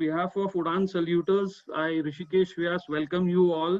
behalf of Udan Saluters, I, Rishikesh Vyas, welcome you all.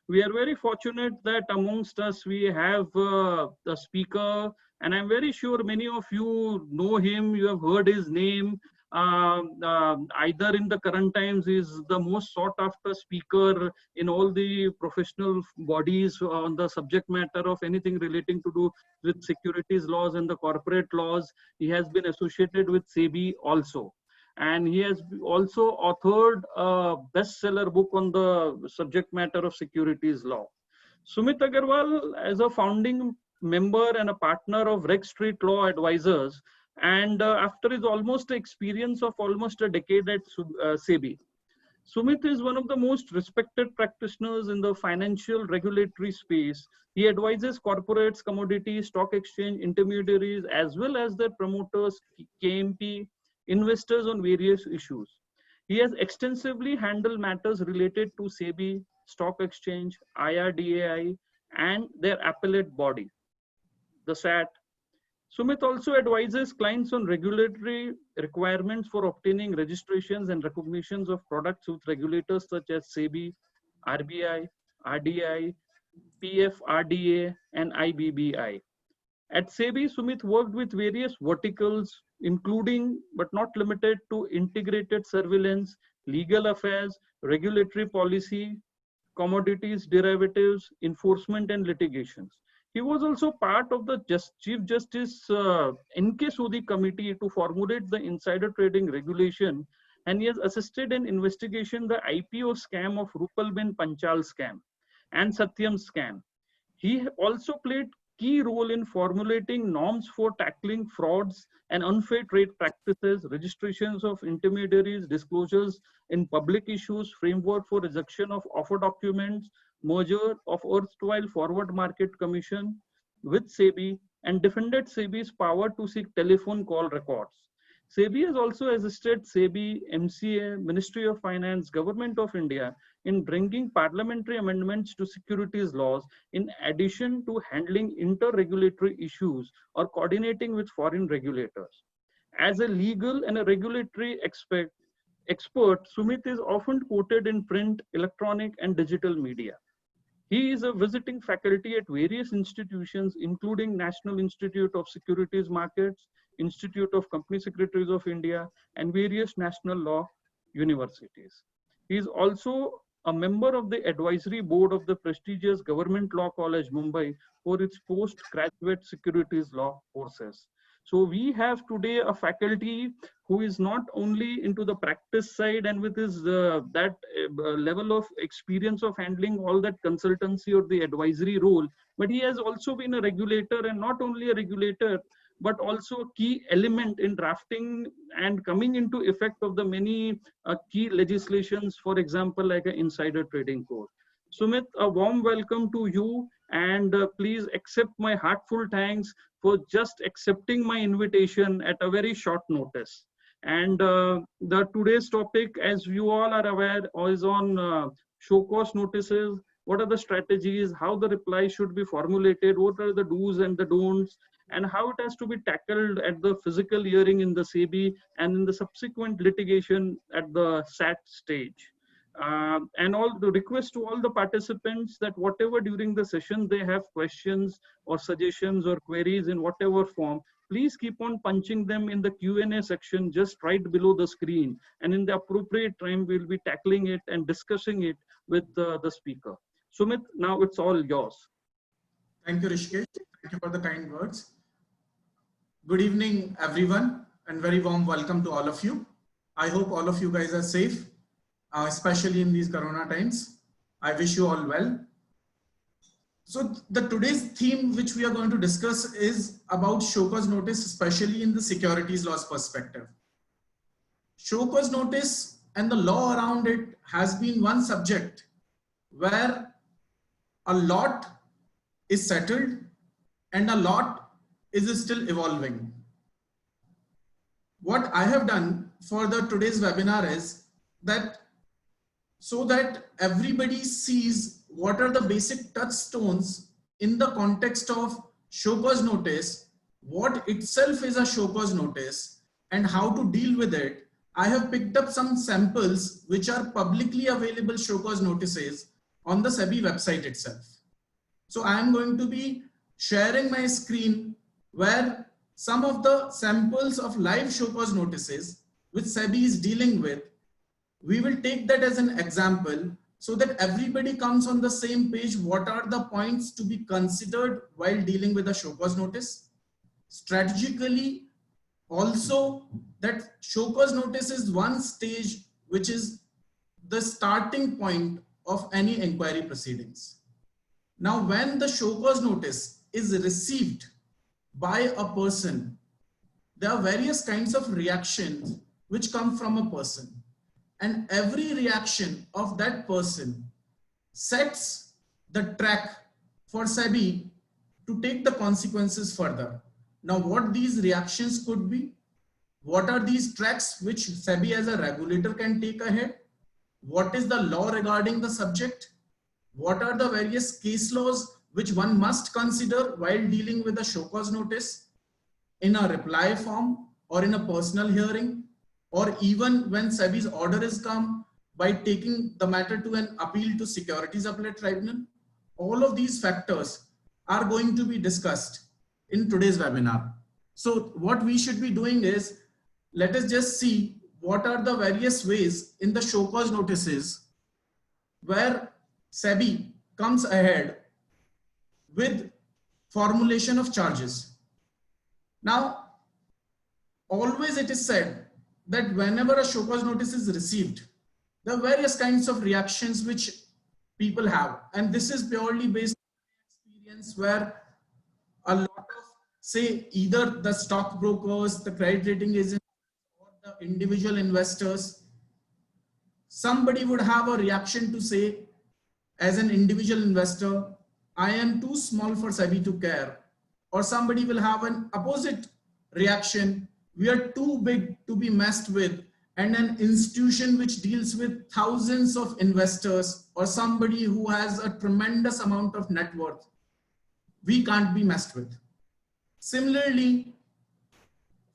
We are very fortunate that amongst us we have the speaker, and I'm very sure many of you know him, you have heard his name. Either in the current times is the most sought after speaker in all the professional bodies on the subject matter of anything relating to do with securities laws and the corporate laws. He has been associated with SEBI also, and he has also authored a bestseller book on the subject matter of securities law. Sumit Agarwal, as a founding member and a partner of Reg Street Law Advisors, and after his almost experience of almost a decade at SEBI, Sumit is one of the most respected practitioners in the financial regulatory space. He advises corporates, commodities, stock exchange intermediaries, as well as their promoters, KMP, investors on various issues. He has extensively handled matters related to SEBI, stock exchange, IRDAI, and their appellate body, the SAT. Sumit also advises clients on regulatory requirements for obtaining registrations and recognitions of products with regulators such as SEBI, RBI, RDI, PFRDA, and IBBI. At SEBI, Sumit worked with various verticals, including but not limited to integrated surveillance, legal affairs, regulatory policy, commodities, derivatives, enforcement, and litigations. He was also part of the Chief Justice N.K. Sodhi committee to formulate the insider trading regulation, and he has assisted in investigation the IPO scam of Rupalben Panchal scam and Satyam scam. He also played key role in formulating norms for tackling frauds and unfair trade practices, registrations of intermediaries, disclosures in public issues, framework for rejection of offer documents, merger of erstwhile Forward Market Commission with SEBI, and defended SEBI's power to seek telephone call records. SEBI has also assisted SEBI, MCA, Ministry of Finance, Government of India in bringing parliamentary amendments to securities laws in addition to handling inter-regulatory issues or coordinating with foreign regulators. As a legal and a regulatory expert, Sumit is often quoted in print, electronic, and digital media. He is a visiting faculty at various institutions, including National Institute of Securities Markets, Institute of Company Secretaries of India, and various national law universities. He is also a member of the advisory board of the prestigious Government Law College, Mumbai, for its postgraduate securities law courses. So we have today a faculty who is not only into the practice side and with his level of experience of handling all that consultancy or the advisory role, but he has also been a regulator, and not only a regulator, but also a key element in drafting and coming into effect of the many key legislations, for example, like an insider trading code. Sumit, a warm welcome to you, and please accept my heartfelt thanks for just accepting my invitation at a very short notice. And the today's topic, as you all are aware, is on show cause notices. What are the strategies, how the reply should be formulated, what are the do's and the don'ts, and how it has to be tackled at the physical hearing in the SEBI and in the subsequent litigation at the SAT stage. And all the request to all the participants that whatever during the session they have questions or suggestions or queries in whatever form, please keep on punching them in the Q&A section just right below the screen, and in the appropriate time we'll be tackling it and discussing it with the speaker. Sumit, now it's all yours. Thank you, Rishikesh. Thank you for the kind words. Good evening, everyone, and very warm welcome to all of you. I hope all of you guys are safe, especially in these Corona times. I wish you all well. So the today's theme which we are going to discuss is about show cause notice, especially in the securities laws perspective. Show cause notice and the law around it has been one subject where a lot is settled and a lot is still evolving. What I have done for the today's webinar is that so that everybody sees what are the basic touchstones in the context of show cause notice, what itself is a show cause notice and how to deal with it. I have picked up some samples which are publicly available show cause notices on the SEBI website itself. So I am going to be sharing my screen where some of the samples of live show cause notices which SEBI is dealing with, we will take that as an example so that everybody comes on the same page. What are the points to be considered while dealing with a show cause notice? Strategically, also that show cause notice is one stage which is the starting point of any inquiry proceedings. Now, when the show cause notice is received by a person, there are various kinds of reactions which come from a person, and every reaction of that person sets the track for SEBI to take the consequences further. Now, what these reactions could be, what are these tracks which SEBI as a regulator can take ahead, what is the law regarding the subject, what are the various case laws which one must consider while dealing with a show cause notice in a reply form or in a personal hearing, or even when SEBI's order is come by taking the matter to an appeal to Securities Appellate Tribunal. All of these factors are going to be discussed in today's webinar. So what we should be doing is, let us just see what are the various ways in the show cause notices where SEBI comes ahead with formulation of charges. Now, always it is said that whenever a show cause notice is received, there are various kinds of reactions which people have. And this is purely based on experience where a lot of, say, either the stockbrokers, the credit rating agents, or the individual investors, somebody would have a reaction to say, as an individual investor, I am too small for SEBI to care. Or somebody will have an opposite reaction, we are too big to be messed with, and an institution which deals with thousands of investors or somebody who has a tremendous amount of net worth, we can't be messed with. Similarly,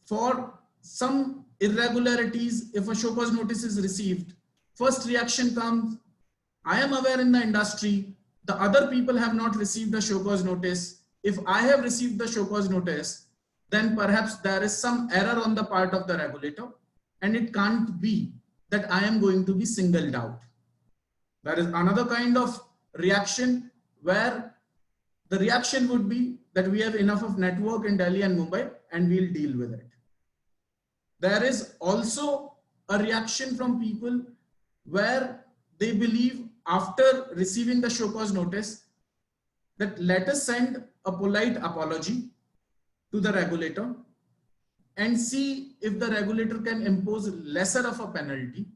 for some irregularities, if a show cause notice is received, first reaction comes, I am aware in the industry, the other people have not received a show cause notice. If I have received the show cause notice, then perhaps there is some error on the part of the regulator, and it can't be that I am going to be singled out. There is another kind of reaction where the reaction would be that we have enough of network in Delhi and Mumbai and we'll deal with it. There is also a reaction from people where they believe after receiving the show cause notice that let us send a polite apology to the regulator and see if the regulator can impose lesser of a penalty,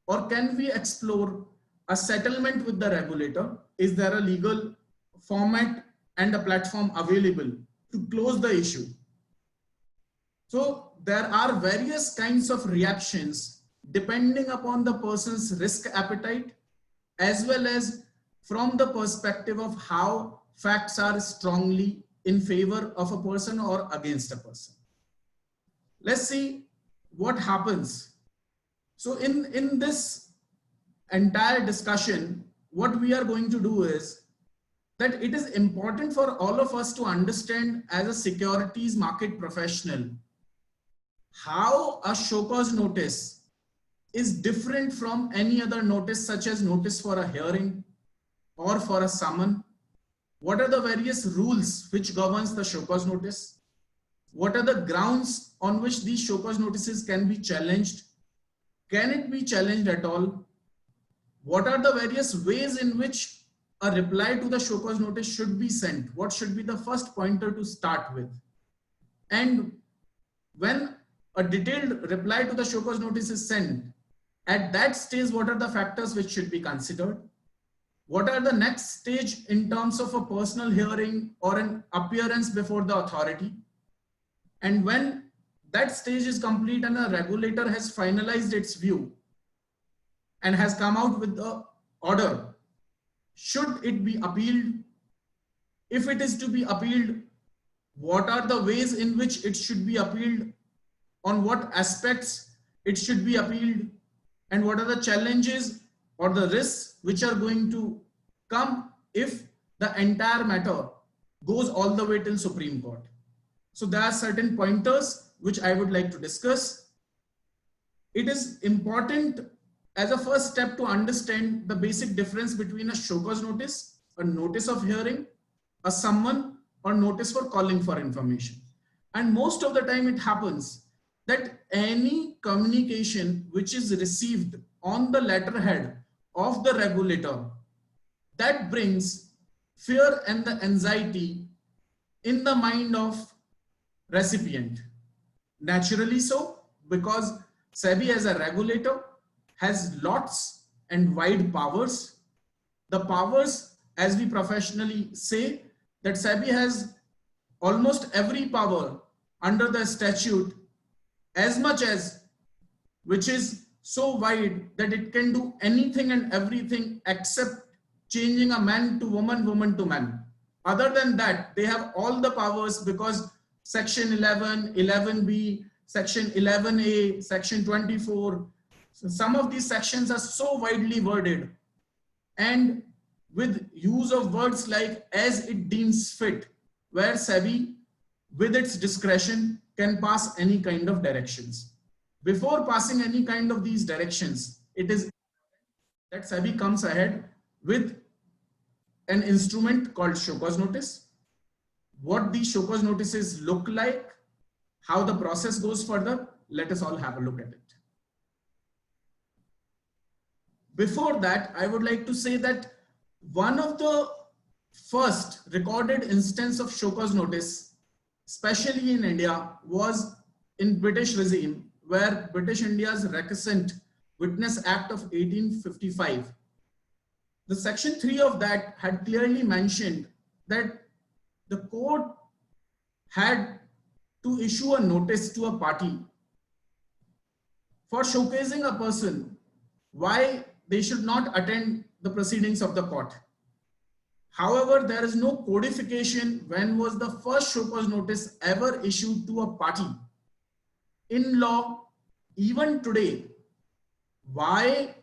or can we explore a settlement with the regulator? Is there a legal format and a platform available to close the issue? So there are various kinds of reactions depending upon the person's risk appetite, as well as from the perspective of how facts are strongly in favor of a person or against a person. Let's see what happens. So in this entire discussion, what we are going to do is that it is important for all of us to understand as a securities market professional how a show cause notice is different from any other notice, such as notice for a hearing or for a summon. What are the various rules which governs the show cause notice? What are the grounds on which these show cause notices can be challenged? Can it be challenged at all? What are the various ways in which a reply to the show cause notice should be sent? What should be the first pointer to start with? And when a detailed reply to the show cause notice is sent, at that stage, what are the factors which should be considered? What are the next stage in terms of a personal hearing or an appearance before the authority? And when that stage is complete and a regulator has finalized its view and has come out with the order, should it be appealed? If it is to be appealed, what are the ways in which it should be appealed? On what aspects it should be appealed, and what are the challenges or the risks which are going to come if the entire matter goes all the way till Supreme Court. So there are certain pointers which I would like to discuss. It is important as a first step to understand the basic difference between a show cause notice, a notice of hearing, a summon, or notice for calling for information. And most of the time it happens that any communication which is received on the letterhead of the regulator, that brings fear and the anxiety in the mind of recipient. Naturally so, because SEBI as a regulator has lots and wide powers. The powers, as we professionally say, that SEBI has almost every power under the statute, as much as, which is so wide that it can do anything and everything except changing a man to woman, woman to man. Other than that, they have all the powers because Section 11, 11B, Section 11A, Section 24, so some of these sections are so widely worded, and with use of words like as it deems fit, where SEBI with its discretion can pass any kind of directions. Before passing any kind of these directions, it is that SEBI comes ahead with an instrument called show cause notice. What these show cause notices look like, how the process goes further, let us all have a look at it. Before that, I would like to say that one of the first recorded instance of show cause notice, especially in India, was in British regime, where British India's Recusant Witness Act of 1855. The section 3 of that had clearly mentioned that the court had to issue a notice to a party for showcasing a person why they should not attend the proceedings of the court. However, there is no codification when was the first show cause notice ever issued to a party. In law, even today, why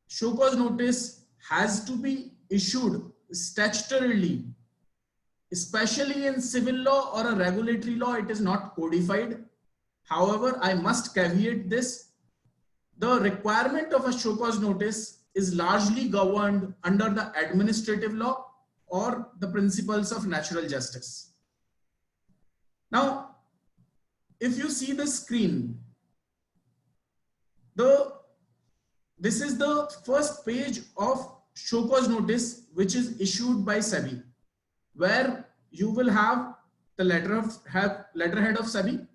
show cause notice has to be issued statutorily, especially in civil law or a regulatory law, it is not codified. However, I must caveat this. The requirement of a show cause notice is largely governed under the administrative law or the principles of natural justice. Now, if you see the screen, this is the first page of show cause notice which is issued by SEBI, where you will have the letterhead of SEBI,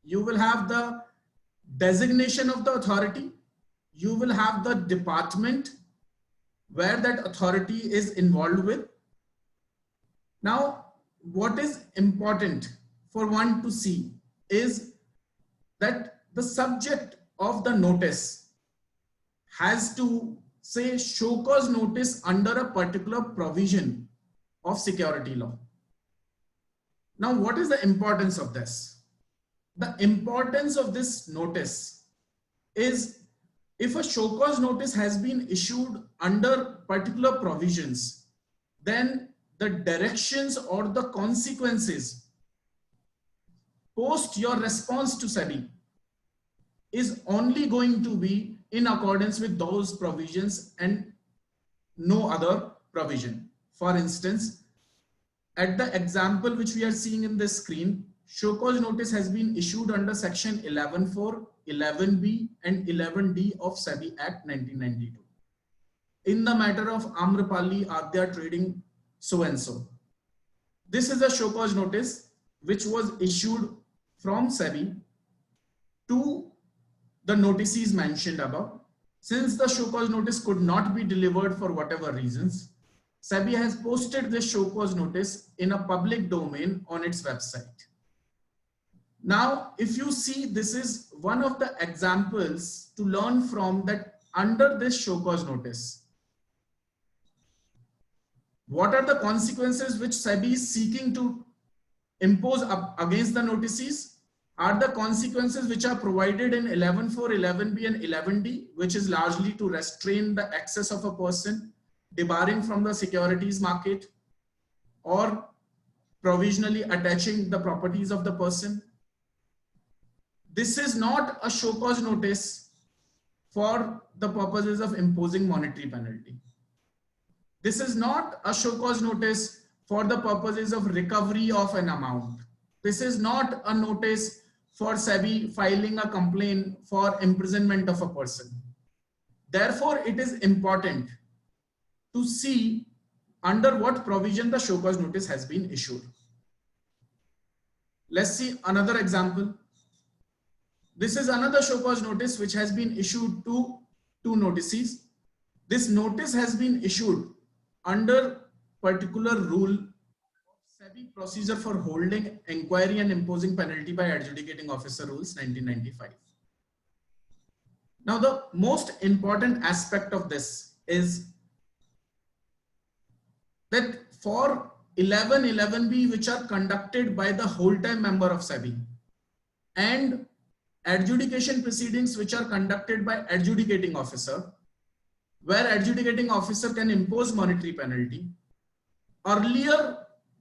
you will have the designation of the authority, you will have the department where that authority is involved with. Now, what is important for one to see is that the subject of the notice has to say show cause notice under a particular provision of security law. Now, what is the importance of this? The importance of this notice is if a show cause notice has been issued under particular provisions, then the directions or the consequences post your response to SEBI is only going to be in accordance with those provisions and no other provision. For instance, at the example which we are seeing in this screen, show cause notice has been issued under section 11(4), 11B and 11D of SEBI Act 1992 in the matter of Amrapali Adya Trading so and so. This is a show cause notice which was issued from SEBI to the notices mentioned above. Since the show cause notice could not be delivered for whatever reasons, SEBI has posted this show cause notice in a public domain on its website. Now, if you see, this is one of the examples to learn from, that under this show cause notice, what are the consequences which SEBI is seeking to impose against the notices? are the consequences which are provided in 11.4, 11b and 11d, which is largely to restrain the access of a person, debarring from the securities market, or provisionally attaching the properties of the person. This is not a show cause notice for the purposes of imposing monetary penalty. This is not a show cause notice for the purposes of recovery of an amount. This is not a notice for SEBI filing a complaint for imprisonment of a person. Therefore, it is important to see under what provision the show cause notice has been issued. Let's see another example. This is another show cause notice which has been issued to two notices. This notice has been issued under particular rule SEBI procedure for holding inquiry and imposing penalty by adjudicating officer rules 1995. Now, the most important aspect of this is that for 11, 11b, which are conducted by the whole time member of SEBI, and adjudication proceedings which are conducted by adjudicating officer, where adjudicating officer can impose monetary penalty. Earlier,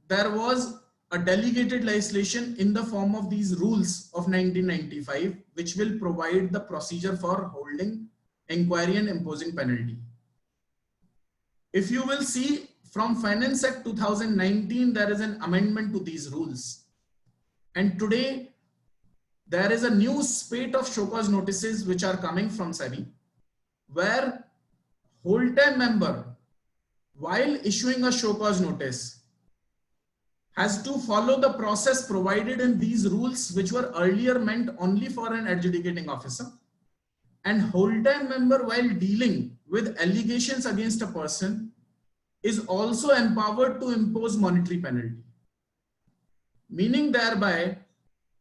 there was a delegated legislation in the form of these rules of 1995, which will provide the procedure for holding inquiry and imposing penalty. If you will see from Finance Act 2019, there is an amendment to these rules. And today, there is a new spate of show cause notices which are coming from SEBI, where whole time member, while issuing a show cause notice, has to follow the process provided in these rules, which were earlier meant only for an adjudicating officer. And whole time member, while dealing with allegations against a person, is also empowered to impose monetary penalty. Meaning thereby,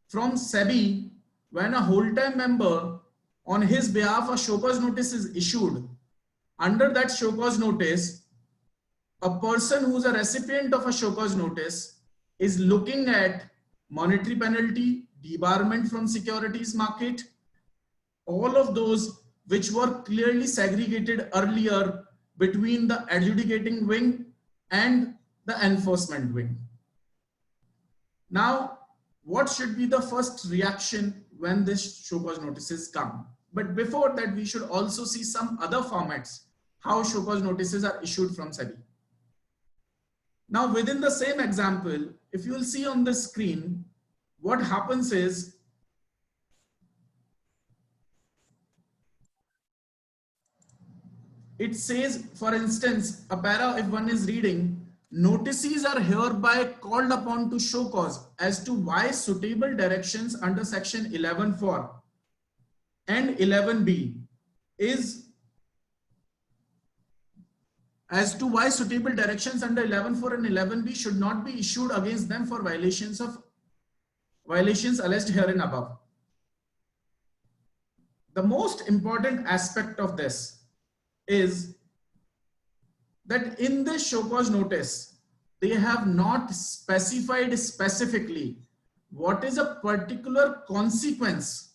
from SEBI, when a whole time member on his behalf a show cause notice is issued, under that show cause notice, a person who is a recipient of a show cause notice is looking at monetary penalty, debarment from securities market, all of those which were clearly segregated earlier between the adjudicating wing and the enforcement wing. Now, what should be the first reaction when this show cause notices come? But before that, we should also see some other formats, how show cause notices are issued from SEBI. Now, within the same example, if you will see on the screen, what happens is it says, for instance, a para, if one is reading, notices are hereby called upon to show cause as to why suitable directions under section 11.4 and 11b is as to why suitable directions under 11.4 and 11b should not be issued against them for violations alleged herein above. The most important aspect of this is that in this show cause notice, they have not specified specifically what is a particular consequence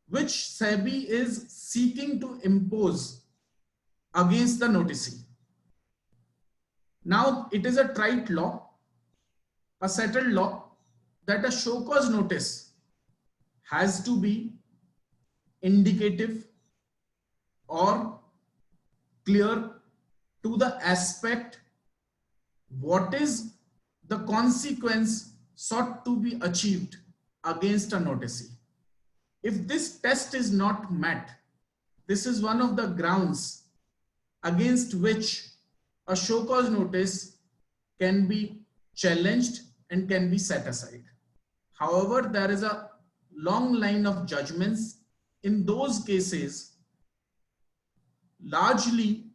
which SEBI is seeking to impose against the noticee. Now, it is a trite law, a settled law, that a show cause notice has to be indicative or clear to the aspect what is the consequence sought to be achieved against a noticee. If this test is not met, this is one of the grounds against which a show cause notice can be challenged and can be set aside. However, there is a long line of judgments. In those cases, largely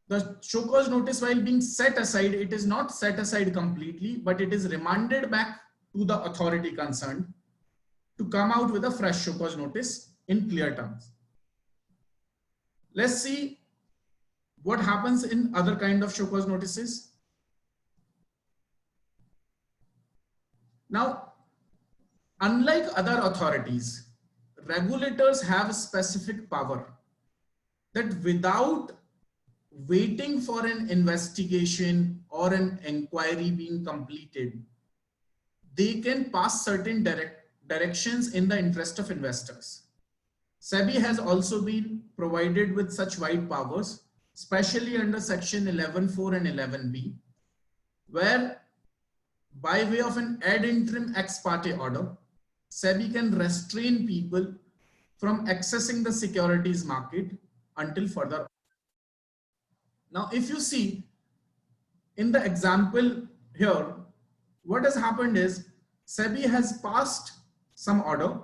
the show cause notice, while being set aside, it is not set aside completely, but it is remanded back to the authority concerned to come out with a fresh show cause notice in clear terms. Let's see what happens in other kind of show cause notices. Now, Unlike other authorities, regulators have specific power that without waiting for an investigation or an inquiry being completed, they can pass certain directions in the interest of investors. SEBI has also been provided with such wide powers, especially under section 11.4 and 11b, where by way of an ad interim ex parte order, SEBI can restrain people from accessing the securities market until further. Now, if you see in the example here, what has happened is SEBI has passed some order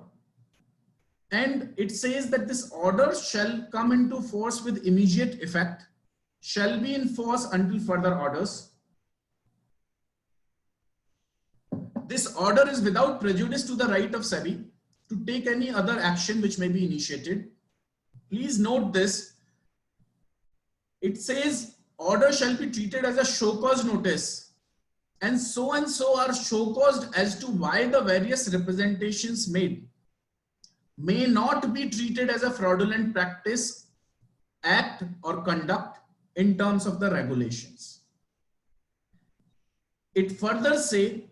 and it says that this order shall come into force with immediate effect, shall be in force until further orders. This order is without prejudice to the right of SEBI to take any other action which may be initiated. Please note this. It says order shall be treated as a show cause notice, and so are show caused as to why the various representations made may not be treated as a fraudulent practice, act or conduct in terms of the regulations. It further say,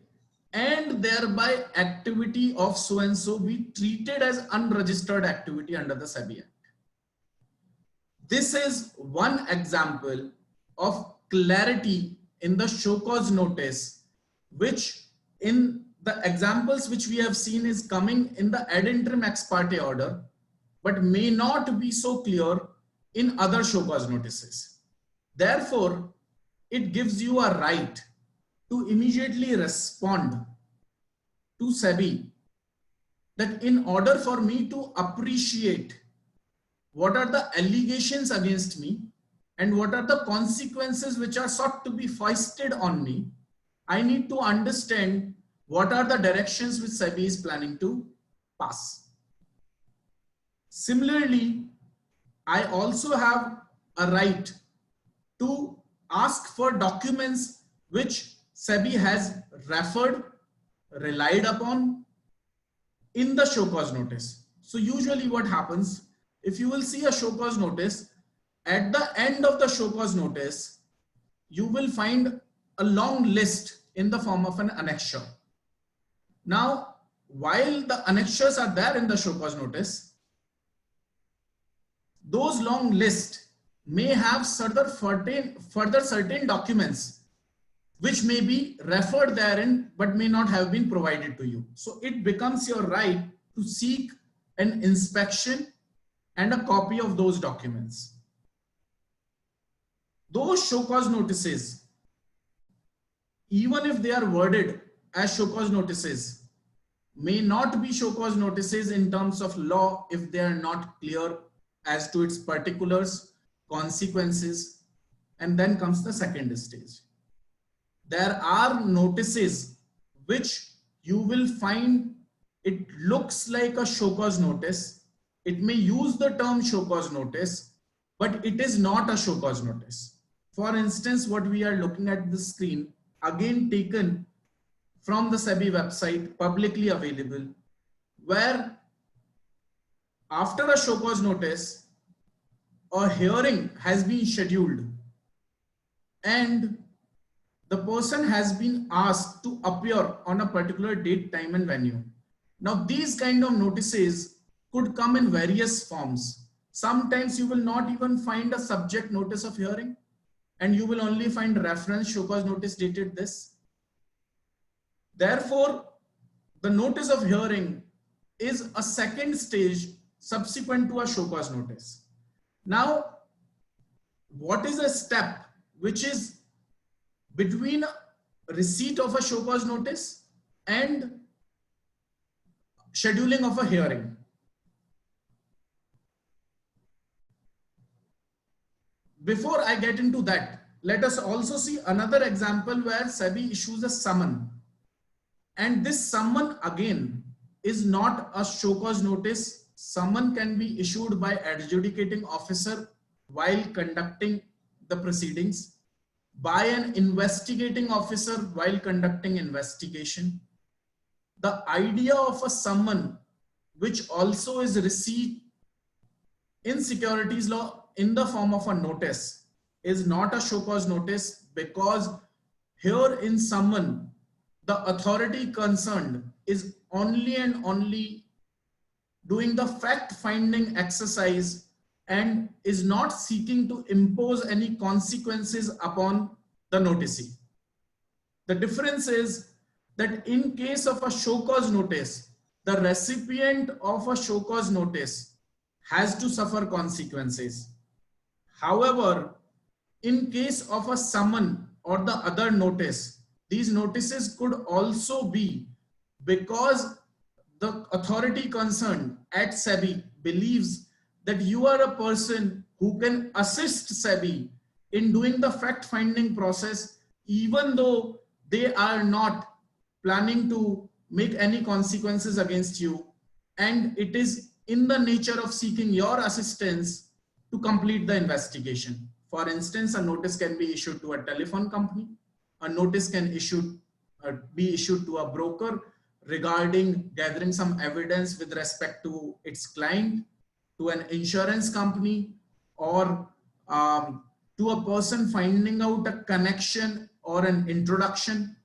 and thereby activity of so and so be treated as unregistered activity under the SEBI Act. This is one example of clarity in the show cause notice, which in the examples which we have seen is coming in the ad interim ex parte order, but may not be so clear in other show cause notices. Therefore, it gives you a right to immediately respond to SEBI that in order for me to appreciate what are the allegations against me and what are the consequences which are sought to be foisted on me, I need to understand what are the directions which SEBI is planning to pass. Similarly, I also have a right to ask for documents which SEBI has referred, relied upon in the show cause notice. So usually what happens, if you will see a show cause notice, at the end of the show cause notice, you will find a long list in the form of an annexure. Now, while the annexures are there in the show cause notice, those long lists may have further certain documents which may be referred therein but may not have been provided to you. So it becomes your right to seek an inspection and a copy of those documents. Those show cause notices, even if they are worded as show cause notices, may not be show cause notices in terms of law if they are not clear as to its particulars, consequences, and then comes the second stage. There are notices which you will find it looks like a show cause notice. It may use the term show cause notice, but it is not a show cause notice. For instance, what we are looking at the screen, again taken from the SEBI website, publicly available, where after a show cause notice, a hearing has been scheduled and the person has been asked to appear on a particular date, time and venue. Now these kind of notices could come in various forms. Sometimes you will not even find a subject notice of hearing and you will only find reference show cause notice dated this. Therefore, the notice of hearing is a second stage subsequent to a show cause notice. Now, what is a step which is between receipt of a show cause notice and scheduling of a hearing? Before I get into that, let us also see another example where SEBI issues a summon. And this summon again is not a show cause notice. Summon can be issued by adjudicating officer while conducting the proceedings, by an investigating officer while conducting investigation, the idea of a summon, which also is received in securities law in the form of a notice, is not a show cause notice, because here in summon, the authority concerned is only and only doing the fact-finding exercise and is not seeking to impose any consequences upon the noticee. The difference is that in case of a show cause notice, the recipient of a show cause notice has to suffer consequences. However, in case of a summon or the other notice, these notices could also be because the authority concerned at SEBI believes that you are a person who can assist SEBI in doing the fact-finding process, even though they are not planning to make any consequences against you, and it is in the nature of seeking your assistance to complete the investigation. For instance, a notice can be issued to a telephone company, a notice can be issued to a broker regarding gathering some evidence with respect to its client, to an insurance company, or to a person finding out a connection or an introduction.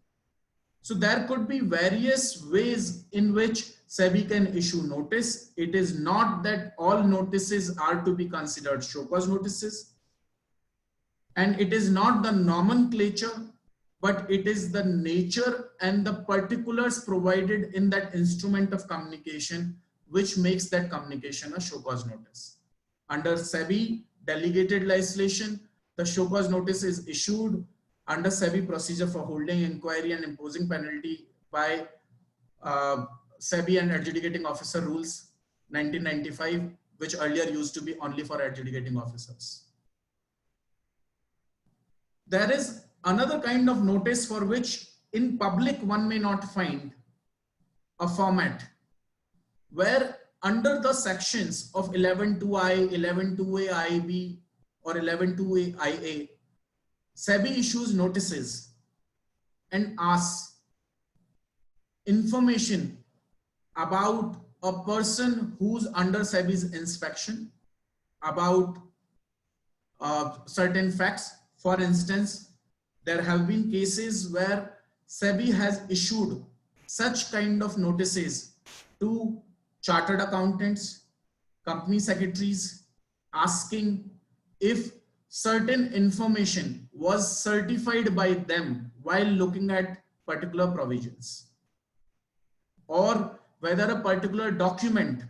So there could be various ways in which SEBI can issue notice. It is not that all notices are to be considered show cause notices, and it is not the nomenclature, but it is the nature and the particulars provided in that instrument of communication which makes that communication a show cause notice. Under SEBI delegated legislation, the show cause notice is issued under SEBI procedure for holding inquiry and imposing penalty by SEBI and adjudicating officer rules 1995, which earlier used to be only for adjudicating officers. There is another kind of notice for which in public one may not find a format, where under the sections of 11.2i, 11.2a IB or 11.2a IA, SEBI issues notices and asks information about a person who's under SEBI's inspection, about certain facts. For instance, there have been cases where SEBI has issued such kind of notices to chartered accountants, company secretaries, asking if certain information was certified by them while looking at particular provisions, or whether a particular document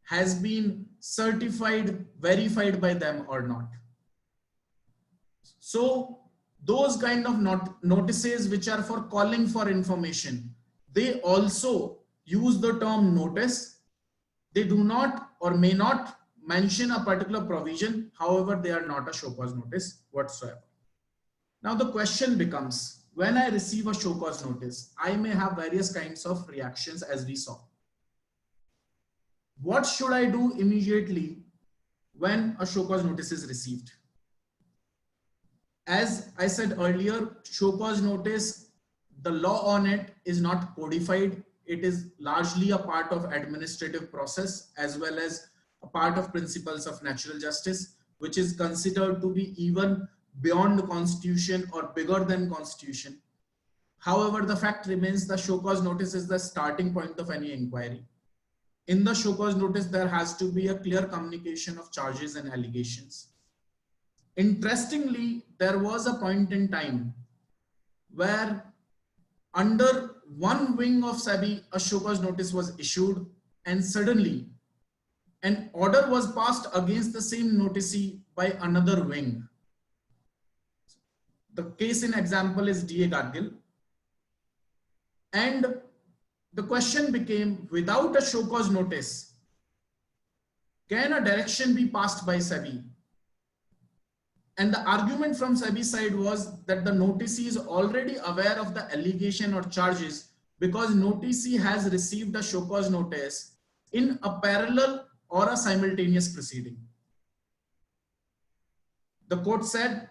has been certified, verified by them or not. So those kind of notices which are for calling for information, they also use the term notice. They do not or may not mention a particular provision. However, they are not a show cause notice whatsoever. Now the question becomes, when I receive a show cause notice, I may have various kinds of reactions, as we saw. What should I do immediately when a show cause notice is received? As I said earlier, show cause notice, the law on it is not codified. It is largely a part of administrative process as well as a part of principles of natural justice, which is considered to be even beyond the constitution or bigger than constitution. However, the fact remains the show cause notice is the starting point of any inquiry. In the show cause notice, there has to be a clear communication of charges and allegations. Interestingly, there was a point in time where under one wing of SEBI, a show cause notice was issued, and suddenly an order was passed against the same noticee by another wing. The case in example is DA Gargil. And the question became, without a show cause notice, can a direction be passed by SEBI? And the argument from SEBI side was that the noticee is already aware of the allegation or charges because noticee has received a show cause notice in a parallel or a simultaneous proceeding. The court said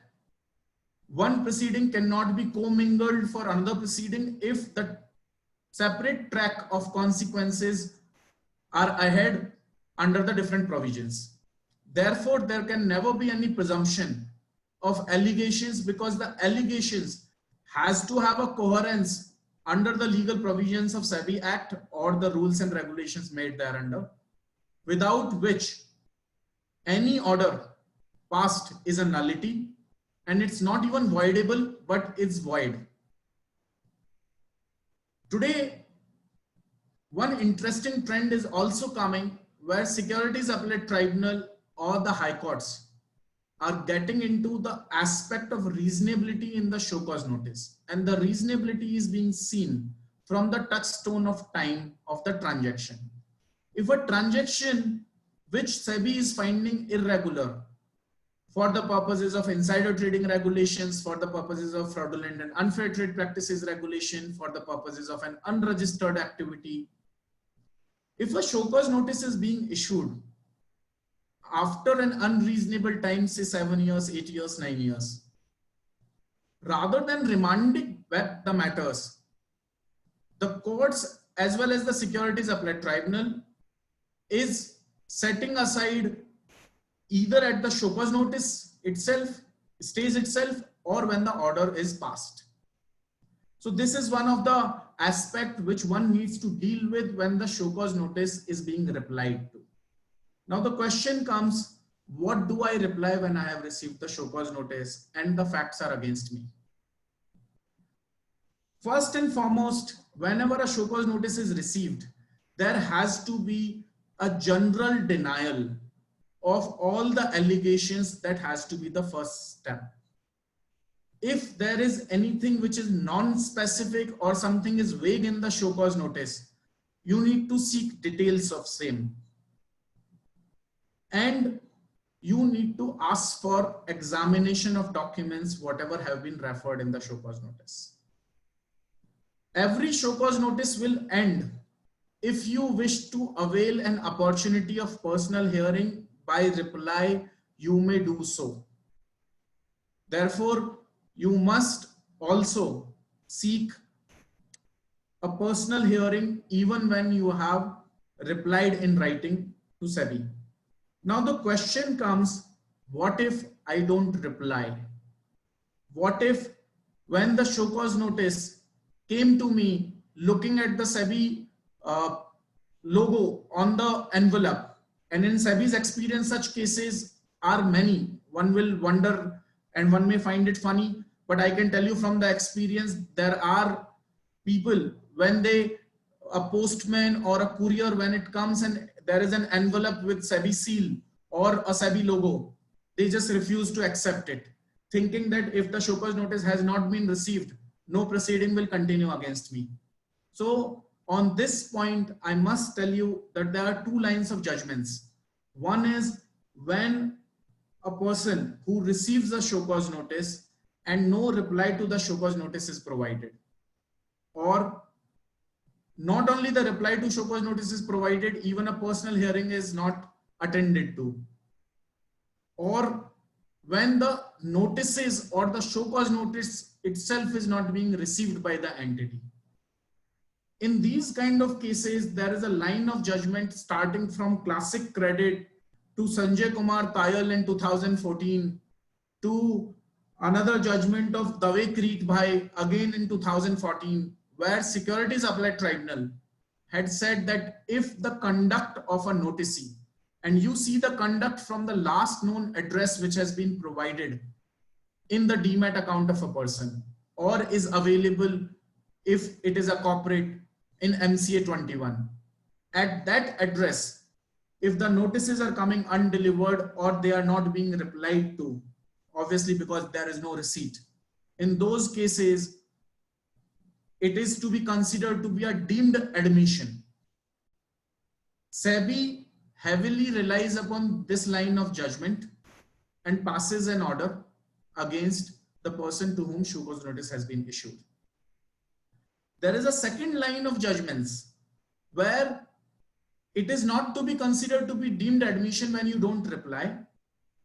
one proceeding cannot be commingled for another proceeding if the separate track of consequences are ahead under the different provisions. Therefore, there can never be any presumption of allegations because the allegations has to have a coherence under the legal provisions of SEBI Act or the rules and regulations made thereunder, without which any order passed is a nullity and it's not even voidable, but it's void. Today, one interesting trend is also coming where Securities Appellate Tribunal or the High Courts are getting into the aspect of reasonability in the show cause notice. And the reasonability is being seen from the touchstone of time of the transaction. If a transaction which SEBI is finding irregular for the purposes of insider trading regulations, for the purposes of fraudulent and unfair trade practices regulation, for the purposes of an unregistered activity, if a show cause notice is being issued after an unreasonable time, say 7 years, 8 years, 9 years, rather than remanding back the matters, the courts as well as the Securities Appellate Tribunal is setting aside either at the show cause notice itself, stays itself, or when the order is passed. So this is one of the aspects which one needs to deal with when the show cause notice is being replied to. Now the question comes, what do I reply when I have received the show cause notice and the facts are against me? First and foremost, whenever a show cause notice is received, there has to be a general denial of all the allegations. That has to be the first step. If there is anything which is non-specific or something is vague in the show cause notice, you need to seek details of same. And you need to ask for examination of documents, whatever have been referred in the show cause notice. Every show cause notice will end if you wish to avail an opportunity of personal hearing by reply, you may do so. Therefore, you must also seek a personal hearing even when you have replied in writing to SEBI. Now the question comes, what if I don't reply? What if when the show cause notice came to me looking at the SEBI logo on the envelope, and in SEBI's experience such cases are many. One will wonder and one may find it funny, but I can tell you from the experience, there are people when a postman or a courier, when it comes and there is an envelope with SEBI seal or a SEBI logo, they just refuse to accept it, thinking that if the show cause notice has not been received, no proceeding will continue against me. So on this point, I must tell you that there are two lines of judgments. One is when a person who receives a show cause notice and no reply to the show cause notice is provided, or not only the reply to show cause notice is provided, even a personal hearing is not attended to, or when the notices or the show cause notice itself is not being received by the entity. In these kind of cases, there is a line of judgment starting from Classic Credit to Sanjay Kumar Tayal in 2014 to another judgment of Dave Creet Bhai again in 2014, where Securities Appellate Tribunal had said that if the conduct of a noticee, and you see the conduct from the last known address which has been provided in the demat account of a person, or is available if it is a corporate in MCA 21. At that address, if the notices are coming undelivered or they are not being replied to, obviously because there is no receipt, in those cases, it is to be considered to be a deemed admission. SEBI heavily relies upon this line of judgment and passes an order against the person to whom show cause notice has been issued. There is a second line of judgments where it is not to be considered to be deemed admission when you don't reply,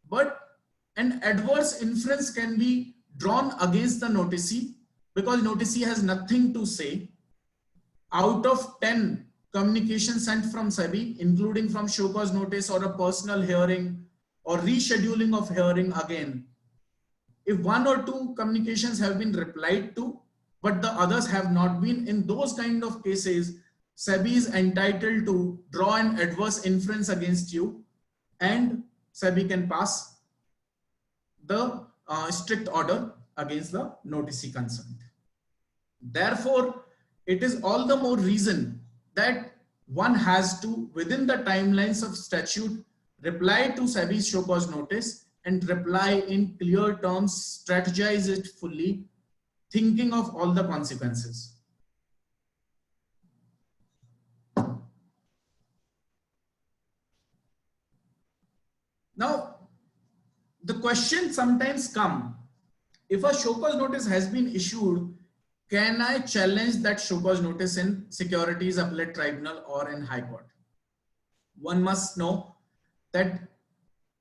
but an adverse inference can be drawn against the noticee because noticee has nothing to say, out of 10 communications sent from SEBI, including from show cause notice or a personal hearing or rescheduling of hearing again, if 1 or 2 communications have been replied to, but the others have not been, in those kind of cases, SEBI is entitled to draw an adverse inference against you, and SEBI can pass the strict order against the noticee concerned. Therefore, it is all the more reason that one has to, within the timelines of statute, reply to SEBI's show cause notice and reply in clear terms, strategize it fully, thinking of all the consequences. Now, the question sometimes comes, if a show cause notice has been issued, can I challenge that show cause notice in Securities Appellate Tribunal or in High Court? One must know that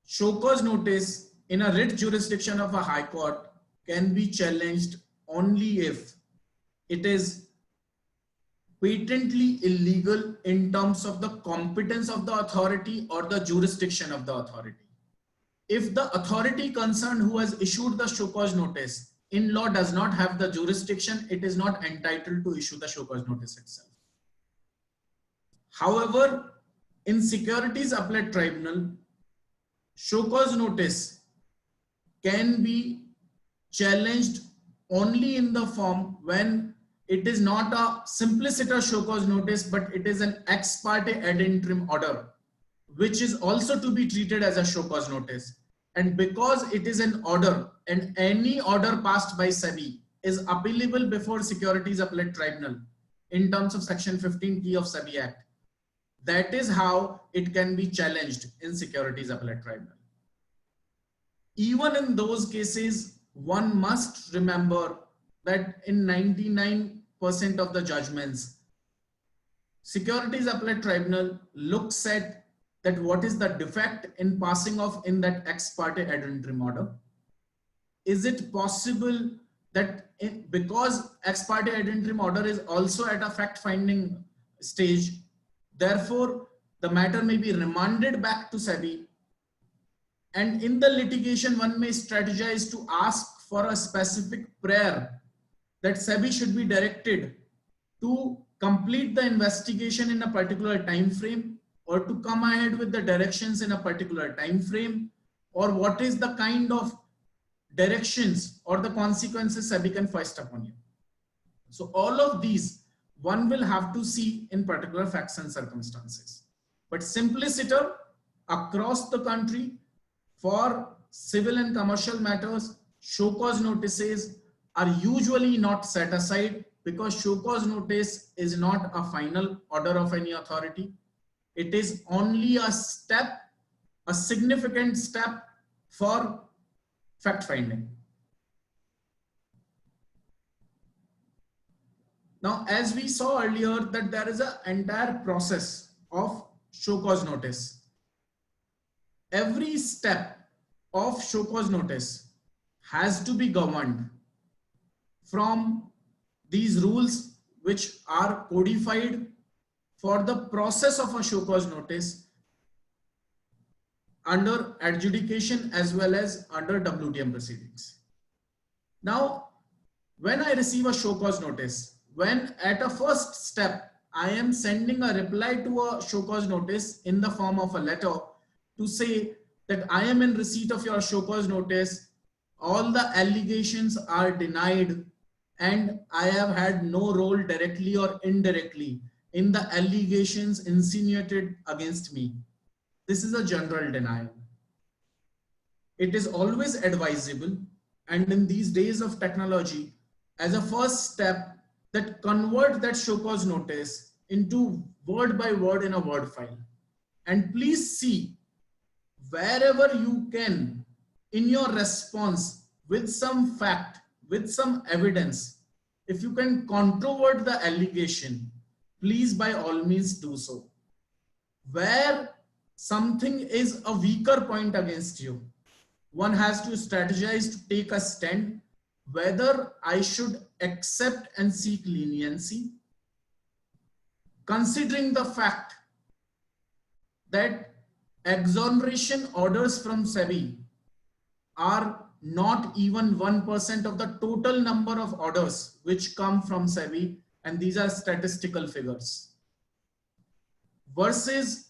show cause notice in a writ jurisdiction of a High Court can be challenged only if it is patently illegal in terms of the competence of the authority or the jurisdiction of the authority. If the authority concerned who has issued the show cause notice in law does not have the jurisdiction, it is not entitled to issue the show cause notice itself. However, in Securities Appellate Tribunal, show cause notice can be challenged only in the form when it is not a simpliciter show cause notice, but it is an ex parte ad interim order, which is also to be treated as a show cause notice. And because it is an order, and any order passed by SEBI is appealable before Securities Appellate Tribunal in terms of Section 15(k) of SEBI Act, that is how it can be challenged in Securities Appellate Tribunal. Even in those cases, one must remember that in 99% of the judgments, Securities Appellate Tribunal looks at that what is the defect in passing off in that ex parte ad interim order. Is it possible that because ex parte ad interim order is also at a fact finding stage, therefore the matter may be remanded back to SEBI, and in the litigation one may strategize to ask for a specific prayer that SEBI should be directed to complete the investigation in a particular time frame, or to come ahead with the directions in a particular time frame, or what is the kind of directions or the consequences SEBI can foist upon you. So all of these one will have to see in particular facts and circumstances. But simpliciter across the country for civil and commercial matters, show cause notices are usually not set aside, because show cause notice is not a final order of any authority. It is only a step, a significant step for fact finding. Now, as we saw earlier, that there is an entire process of show cause notice. Every step of show cause notice has to be governed from these rules which are codified for the process of a show cause notice under adjudication as well as under WTM proceedings. Now, when I receive a show cause notice, when at a first step, I am sending a reply to a show cause notice in the form of a letter to say that I am in receipt of your show cause notice, all the allegations are denied, and I have had no role directly or indirectly in the allegations insinuated against me. This is a general denial. It is always advisable, and in these days of technology, as a first step, that convert that show cause notice into word by word in a word file. And please see, wherever you can, in your response with some fact, with some evidence, if you can controvert the allegation, please by all means do so. Where something is a weaker point against you, one has to strategize to take a stand whether I should accept and seek leniency, considering the fact that exoneration orders from SEBI are not even 1% of the total number of orders which come from SEBI, and these are statistical figures. Versus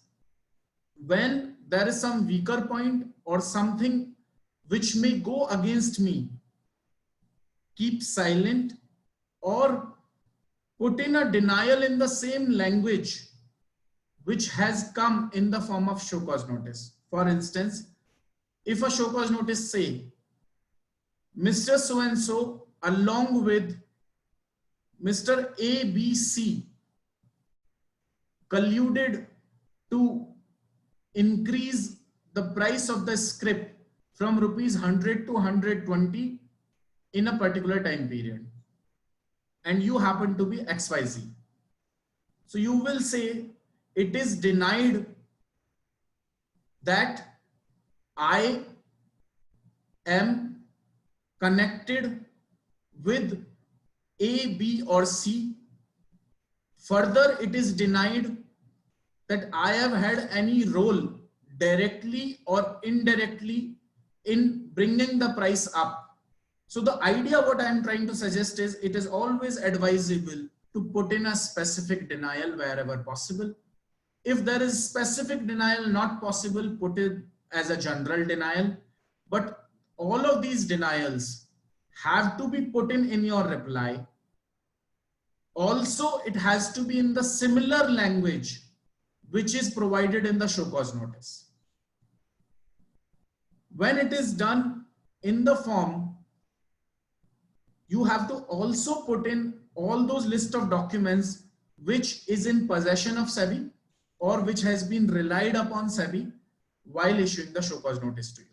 when there is some weaker point or something which may go against me, keep silent or put in a denial in the same language which has come in the form of show cause notice. For instance, if a show cause notice say, Mr. So-and-so along with Mr. ABC colluded to increase the price of the scrip from rupees 100 to 120 in a particular time period, and you happen to be XYZ. So you will say it is denied that I am connected with A, B or C. Further, it is denied that I have had any role directly or indirectly in bringing the price up. So the idea what I am trying to suggest is it is always advisable to put in a specific denial wherever possible. If there is specific denial not possible, put it as a general denial. But all of these denials have to be put in your reply. Also, it has to be in the similar language which is provided in the show cause notice. When it is done in the form, you have to also put in all those list of documents which is in possession of SEBI or which has been relied upon SEBI while issuing the show cause notice to you.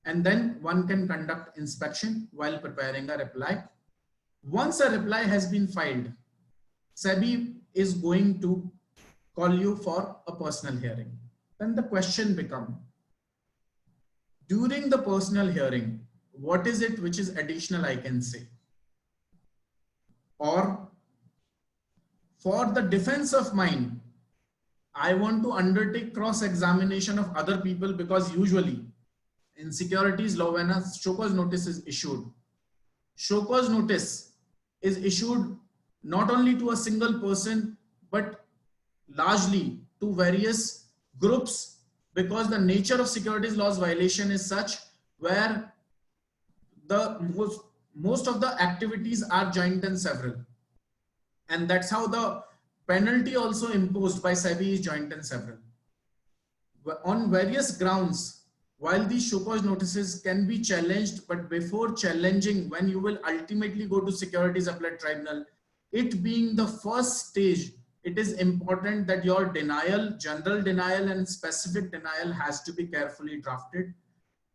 And then one can conduct inspection while preparing a reply. Once a reply has been filed, SEBI is going to call you for a personal hearing. Then the question becomes, during the personal hearing, what is it which is additional I can say? Or for the defense of mine, I want to undertake cross-examination of other people, because usually in securities law, when a show cause notice is issued, show cause notice is issued not only to a single person, but largely to various groups, because the nature of securities laws violation is such where the most of the activities are joint and several. And that's how the penalty also imposed by SEBI is joint and several. On various grounds, while these show cause notices can be challenged, but before challenging, when you will ultimately go to Securities Appellate Tribunal, it being the first stage, it is important that your denial, general denial and specific denial has to be carefully drafted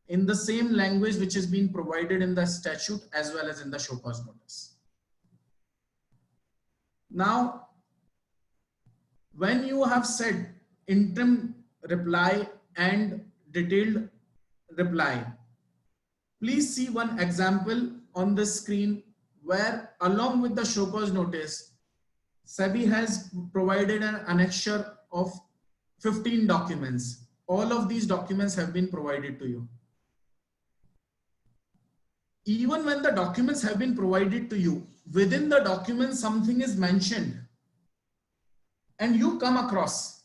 in the same language which has been provided in the statute as well as in the show cause notice. Now, when you have said interim reply and detailed reply, please see one example on the screen where along with the show cause notice, SEBI has provided an annexure of 15 documents. All of these documents have been provided to you. Even when the documents have been provided to you, within the document something is mentioned and you come across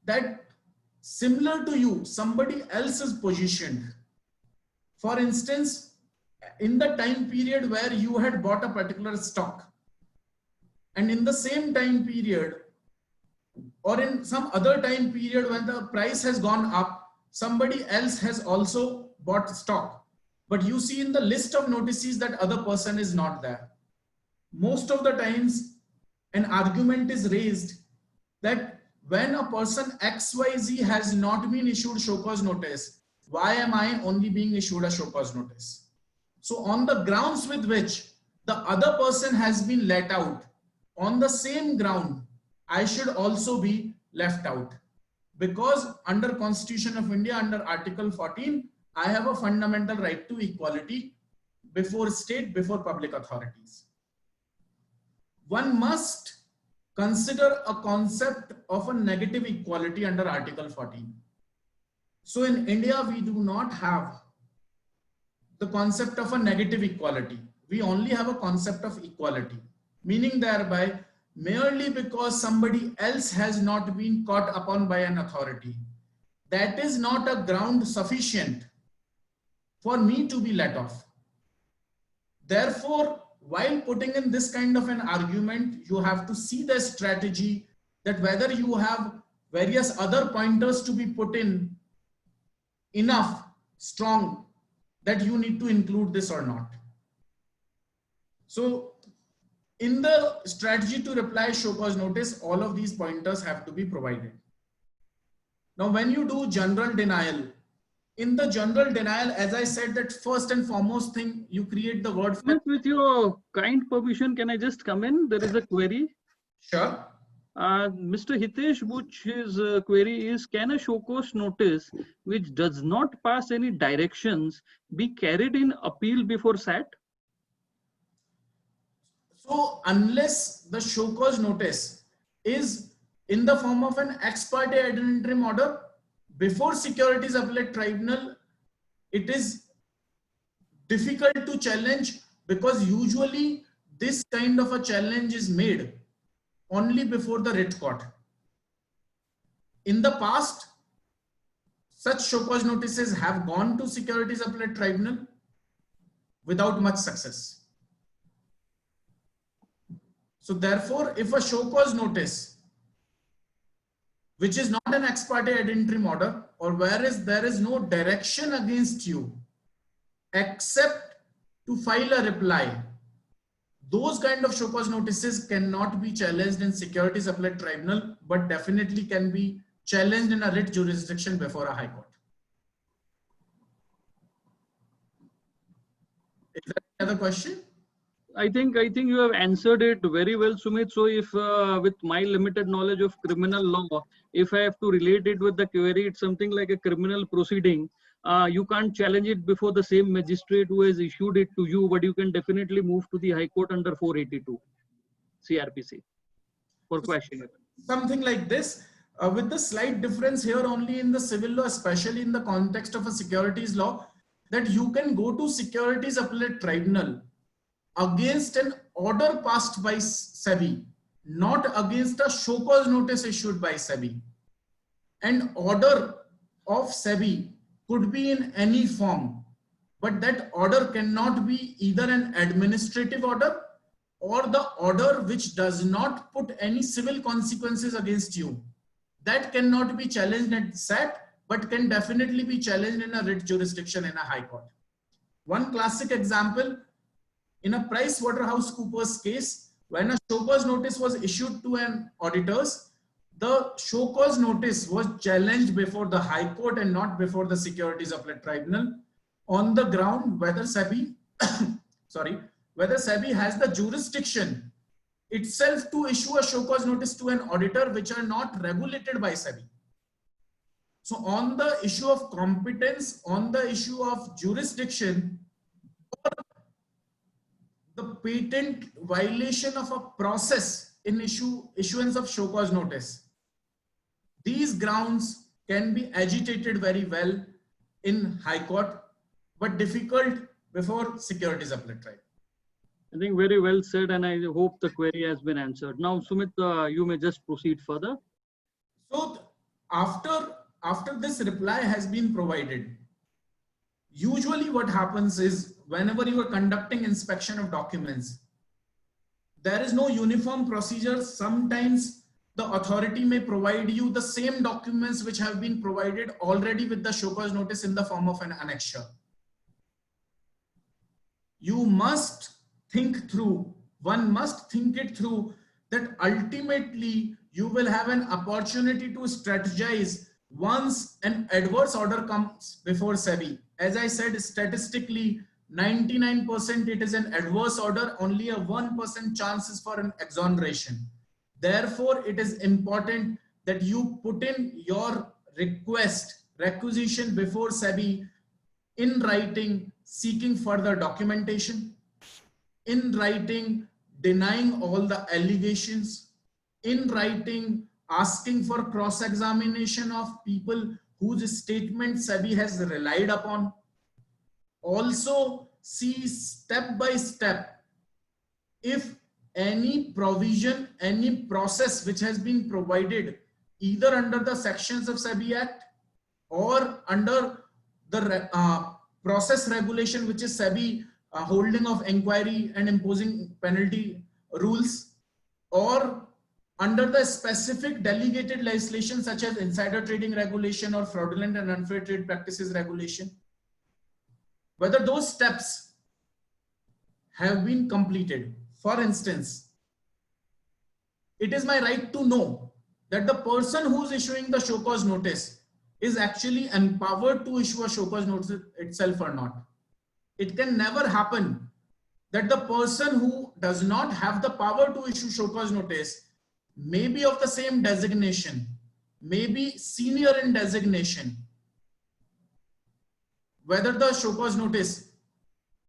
that similar to you, somebody else is positioned. For instance, in the time period where you had bought a particular stock, and in the same time period or in some other time period when the price has gone up, somebody else has also bought stock. But you see in the list of notices that other person is not there. Most of the times an argument is raised that when a person XYZ has not been issued show cause notice, why am I only being issued a show cause notice? So on the grounds with which the other person has been let out, on the same ground, I should also be left out, because under Constitution of India, under Article 14, I have a fundamental right to equality before state, before public authorities. One must consider a concept of a negative equality under Article 14. So in India, we do not have the concept of a negative equality. We only have a concept of equality, meaning thereby merely because somebody else has not been caught upon by an authority, that is not a ground sufficient for me to be let off. Therefore, while putting in this kind of an argument, you have to see the strategy that whether you have various other pointers to be put in enough strong that you need to include this or not. So in the strategy to reply show cause notice, all of these pointers have to be provided. Now, when you do general denial, in the general denial, as I said, that first and foremost thing, you create the word. With your kind permission, can I just come in? There is a query. Sure. Mr. Hitesh Buch's query is, can a show cause notice which does not pass any directions be carried in appeal before SAT? So unless the show cause notice is in the form of an ex parte ad interim order before Securities Appellate Tribunal, it is difficult to challenge, because usually this kind of a challenge is made only before the writ court. In the past, such show cause notices have gone to Securities Appellate Tribunal without much success. So therefore, if a show cause notice, which is not an ex parte ad interim order, or whereas there is no direction against you except to file a reply, those kind of show cause notices cannot be challenged in Securities Appellate Tribunal, but definitely can be challenged in a writ jurisdiction before a high court. Is there another question? I think you have answered it very well, Sumit. So if with my limited knowledge of criminal law, if I have to relate it with the query, it's something like a criminal proceeding. You can't challenge it before the same magistrate who has issued it to you, but you can definitely move to the High Court under 482 CRPC for questioning. Something like this, with the slight difference here only in the civil law, especially in the context of a securities law, that you can go to Securities Appellate Tribunal against an order passed by SEBI, not against a show cause notice issued by SEBI. An order of SEBI could be in any form, but that order cannot be either an administrative order or the order which does not put any civil consequences against you. That cannot be challenged at SAT, but can definitely be challenged in a writ jurisdiction in a high court. One classic example, in a PricewaterhouseCoopers case, when a show cause notice was issued to an auditors, the show cause notice was challenged before the High Court and not before the Securities Appellate Tribunal, on the ground whether SEBI, whether SEBI has the jurisdiction itself to issue a show cause notice to an auditor which are not regulated by SEBI. So on the issue of competence, on the issue of jurisdiction, or the patent violation of a process in issuance of show cause notice, these grounds can be agitated very well in High Court, but difficult before Securities Appellate Tribunal. I think very well said, and I hope the query has been answered. Now, Sumit, you may just proceed further. So after this reply has been provided, usually what happens is, whenever you are conducting inspection of documents, there is no uniform procedure. Sometimes the authority may provide you the same documents which have been provided already with the show cause notice in the form of an annexure. You must think through, one must think it through, that ultimately you will have an opportunity to strategize once an adverse order comes before SEBI. As I said, statistically, 99% it is an adverse order, only a 1% chances for an exoneration. Therefore, it is important that you put in your requisition before SEBI in writing, seeking further documentation, in writing, denying all the allegations, in writing, asking for cross-examination of people whose statement SEBI has relied upon. Also see step by step if any provision, any process which has been provided either under the sections of SEBI Act or under the process regulation, which is SEBI holding of inquiry and imposing penalty rules, or under the specific delegated legislation such as insider trading regulation or fraudulent and unfair trade practices regulation, whether those steps have been completed. For instance, it is my right to know that the person who is issuing the show cause notice is actually empowered to issue a show cause notice itself or not. It can never happen that the person who does not have the power to issue show cause notice may be of the same designation, may be senior in designation. Whether the show cause notice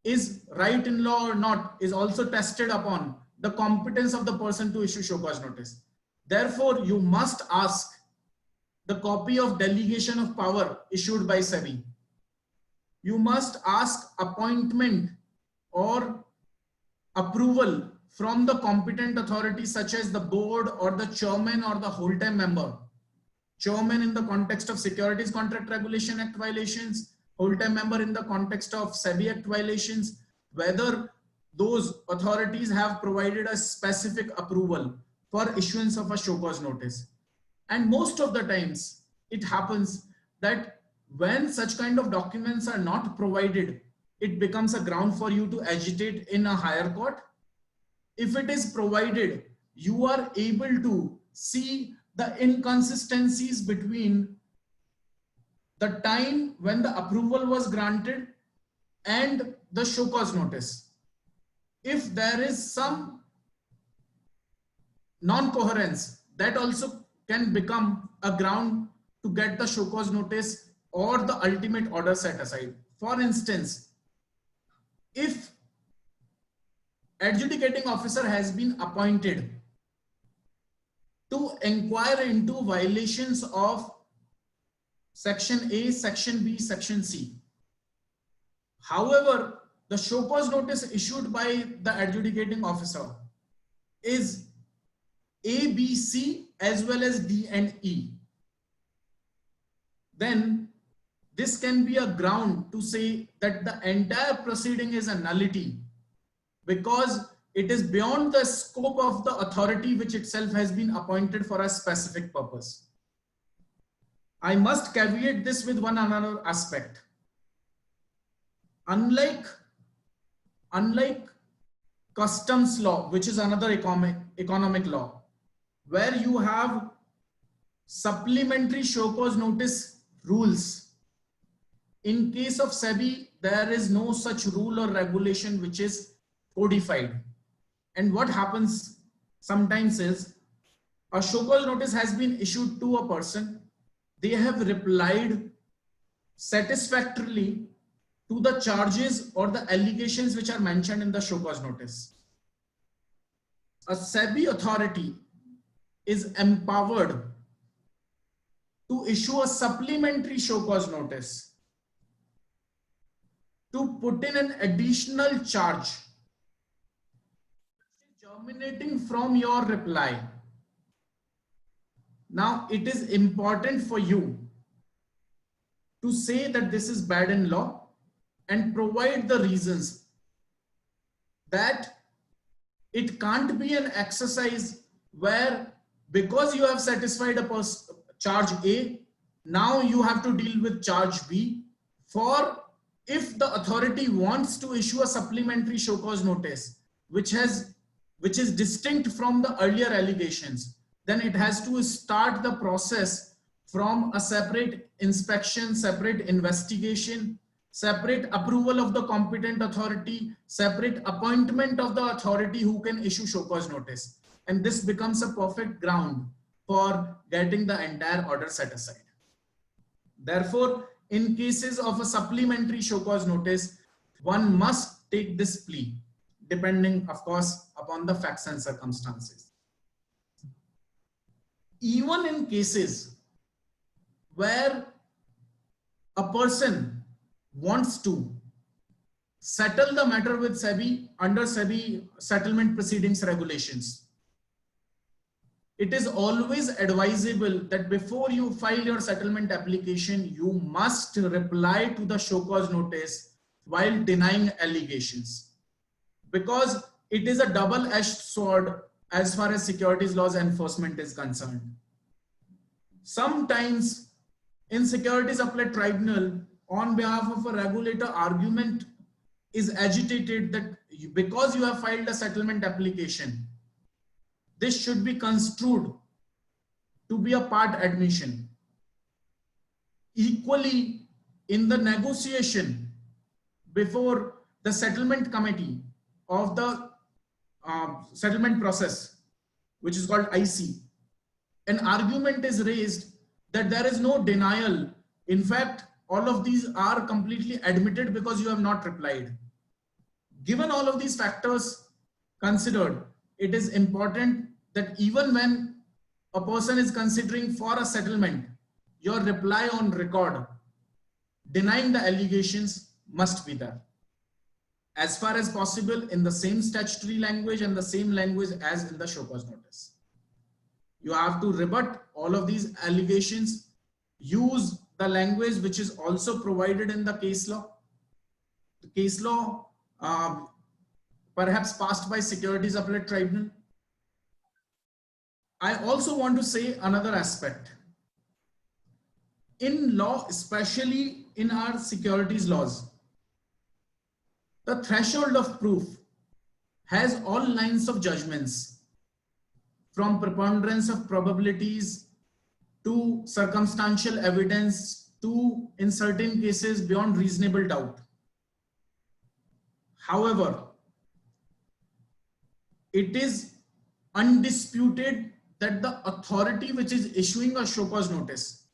is right in law or not is also tested upon the competence of the person to issue show cause notice. Therefore, you must ask the copy of delegation of power issued by SEBI. You must ask appointment or approval from the competent authority such as the board or the chairman or the whole-time member. Chairman in the context of Securities Contract Regulation Act violations, whole-time member in the context of SEBI Act violations, whether those authorities have provided a specific approval for issuance of a show cause notice. And most of the times it happens that when such kind of documents are not provided, it becomes a ground for you to agitate in a higher court. If it is provided, you are able to see the inconsistencies between the time when the approval was granted and the show cause notice. If there is some non-coherence, that also can become a ground to get the show cause notice or the ultimate order set aside. For instance, if adjudicating officer has been appointed to inquire into violations of Section A, Section B, Section C. However, the show cause notice issued by the adjudicating officer is A, B, C as well as D and E. Then this can be a ground to say that the entire proceeding is a nullity because it is beyond the scope of the authority which itself has been appointed for a specific purpose. I must caveat this with one another aspect. Unlike customs law, which is another economic law, where you have supplementary show cause notice rules, in case of SEBI, there is no such rule or regulation which is codified. And what happens sometimes is a show cause notice has been issued to a person. They have replied satisfactorily to the charges or the allegations which are mentioned in the show cause notice. A SEBI authority is empowered to issue a supplementary show cause notice to put in an additional charge germinating from your reply. Now, it is important for you to say that this is bad in law and provide the reasons that it can't be an exercise where because you have satisfied a charge A, now you have to deal with charge B. For if the authority wants to issue a supplementary show cause notice, which is distinct from the earlier allegations, then it has to start the process from a separate inspection, separate investigation, separate approval of the competent authority, separate appointment of the authority who can issue show cause notice. And this becomes a perfect ground for getting the entire order set aside. Therefore, in cases of a supplementary show cause notice, one must take this plea, depending, of course, upon the facts and circumstances. even in cases where a person wants to settle the matter with SEBI under SEBI settlement proceedings regulations, it is always advisable that before you file your settlement application, you must reply to the show cause notice while denying allegations, because it is a double-edged sword as far as securities laws enforcement is concerned. Sometimes in Securities Appellate Tribunal, on behalf of a regulator, argument is agitated that because you have filed a settlement application, this should be construed to be a part admission. Equally, in the negotiation before the settlement committee of the settlement process, which is called IC, an argument is raised that there is no denial. In fact, all of these are completely admitted because you have not replied. Given all of these factors considered, it is important that even when a person is considering for a settlement, your reply on record denying the allegations must be there, as far as possible in the same statutory language and the same language as in the show cause notice. You have to rebut all of these allegations, use the language which is also provided in the case law. The case law perhaps passed by Securities Appellate Tribunal. I also want to say another aspect. In law, especially in our securities laws, the threshold of proof has all lines of judgments, from preponderance of probabilities to circumstantial evidence to, in certain cases, beyond reasonable doubt. However, it is undisputed that the authority which is issuing a show cause notice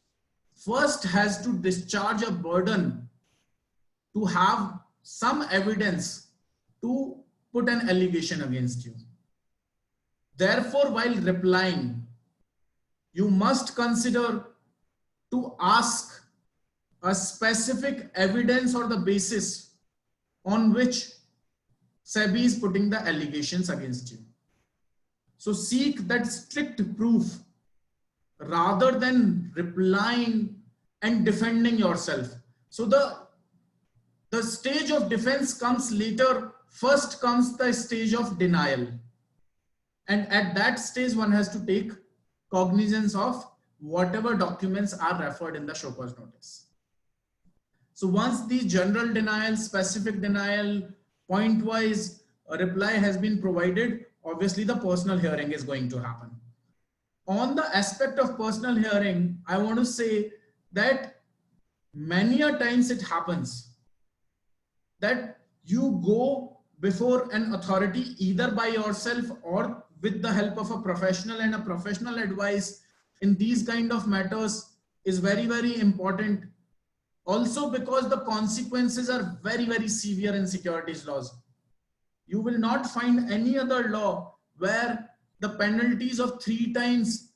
first has to discharge a burden to have some evidence to put an allegation against you. Therefore, while replying, you must consider to ask a specific evidence or the basis on which SEBI is putting the allegations against you. So seek that strict proof rather than replying and defending yourself. So the stage of defense comes later. First comes the stage of denial. And at that stage, one has to take cognizance of whatever documents are referred in the show cause notice. So once the general denial, specific denial, point-wise reply has been provided, obviously the personal hearing is going to happen. On the aspect of personal hearing, I want to say that many a times it happens that you go before an authority either by yourself or with the help of a professional, and a professional advice in these kind of matters is very, very important. Also because the consequences are very, very severe in securities laws. You will not find any other law where the penalties of 3 times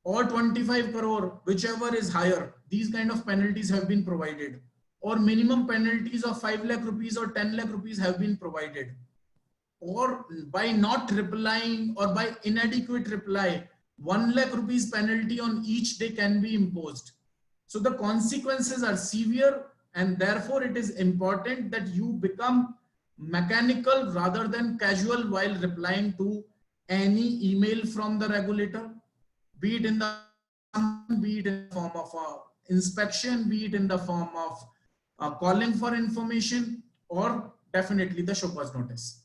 or 25 crore, whichever is higher, these kind of penalties have been provided, or minimum penalties of 5 lakh rupees or 10 lakh rupees have been provided, or by not replying or by inadequate reply, 1 lakh rupees penalty on each day can be imposed. So the consequences are severe, and therefore it is important that you become mechanical rather than casual while replying to any email from the regulator, be it in the form of inspection, be it in the form of calling for information, or definitely the show cause notice.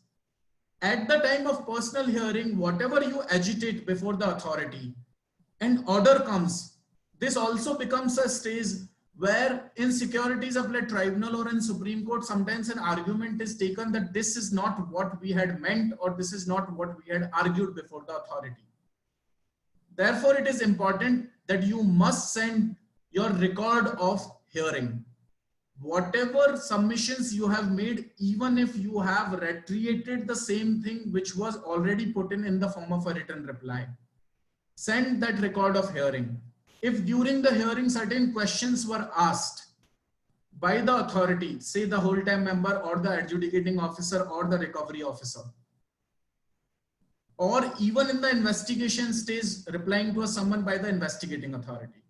At the time of personal hearing, whatever you agitate before the authority, an order comes. This also becomes a stage where in Securities Appellate Tribunal or in Supreme Court, sometimes an argument is taken that this is not what we had meant, or this is not what we had argued before the authority. Therefore, it is important that you must send your record of hearing. Whatever submissions you have made, even if you have reiterated the same thing which was already put in the form of a written reply, send that record of hearing. If during the hearing certain questions were asked by the authority, say the whole time member or the adjudicating officer or the recovery officer, or even in the investigation stage replying to a summon by the investigating authority,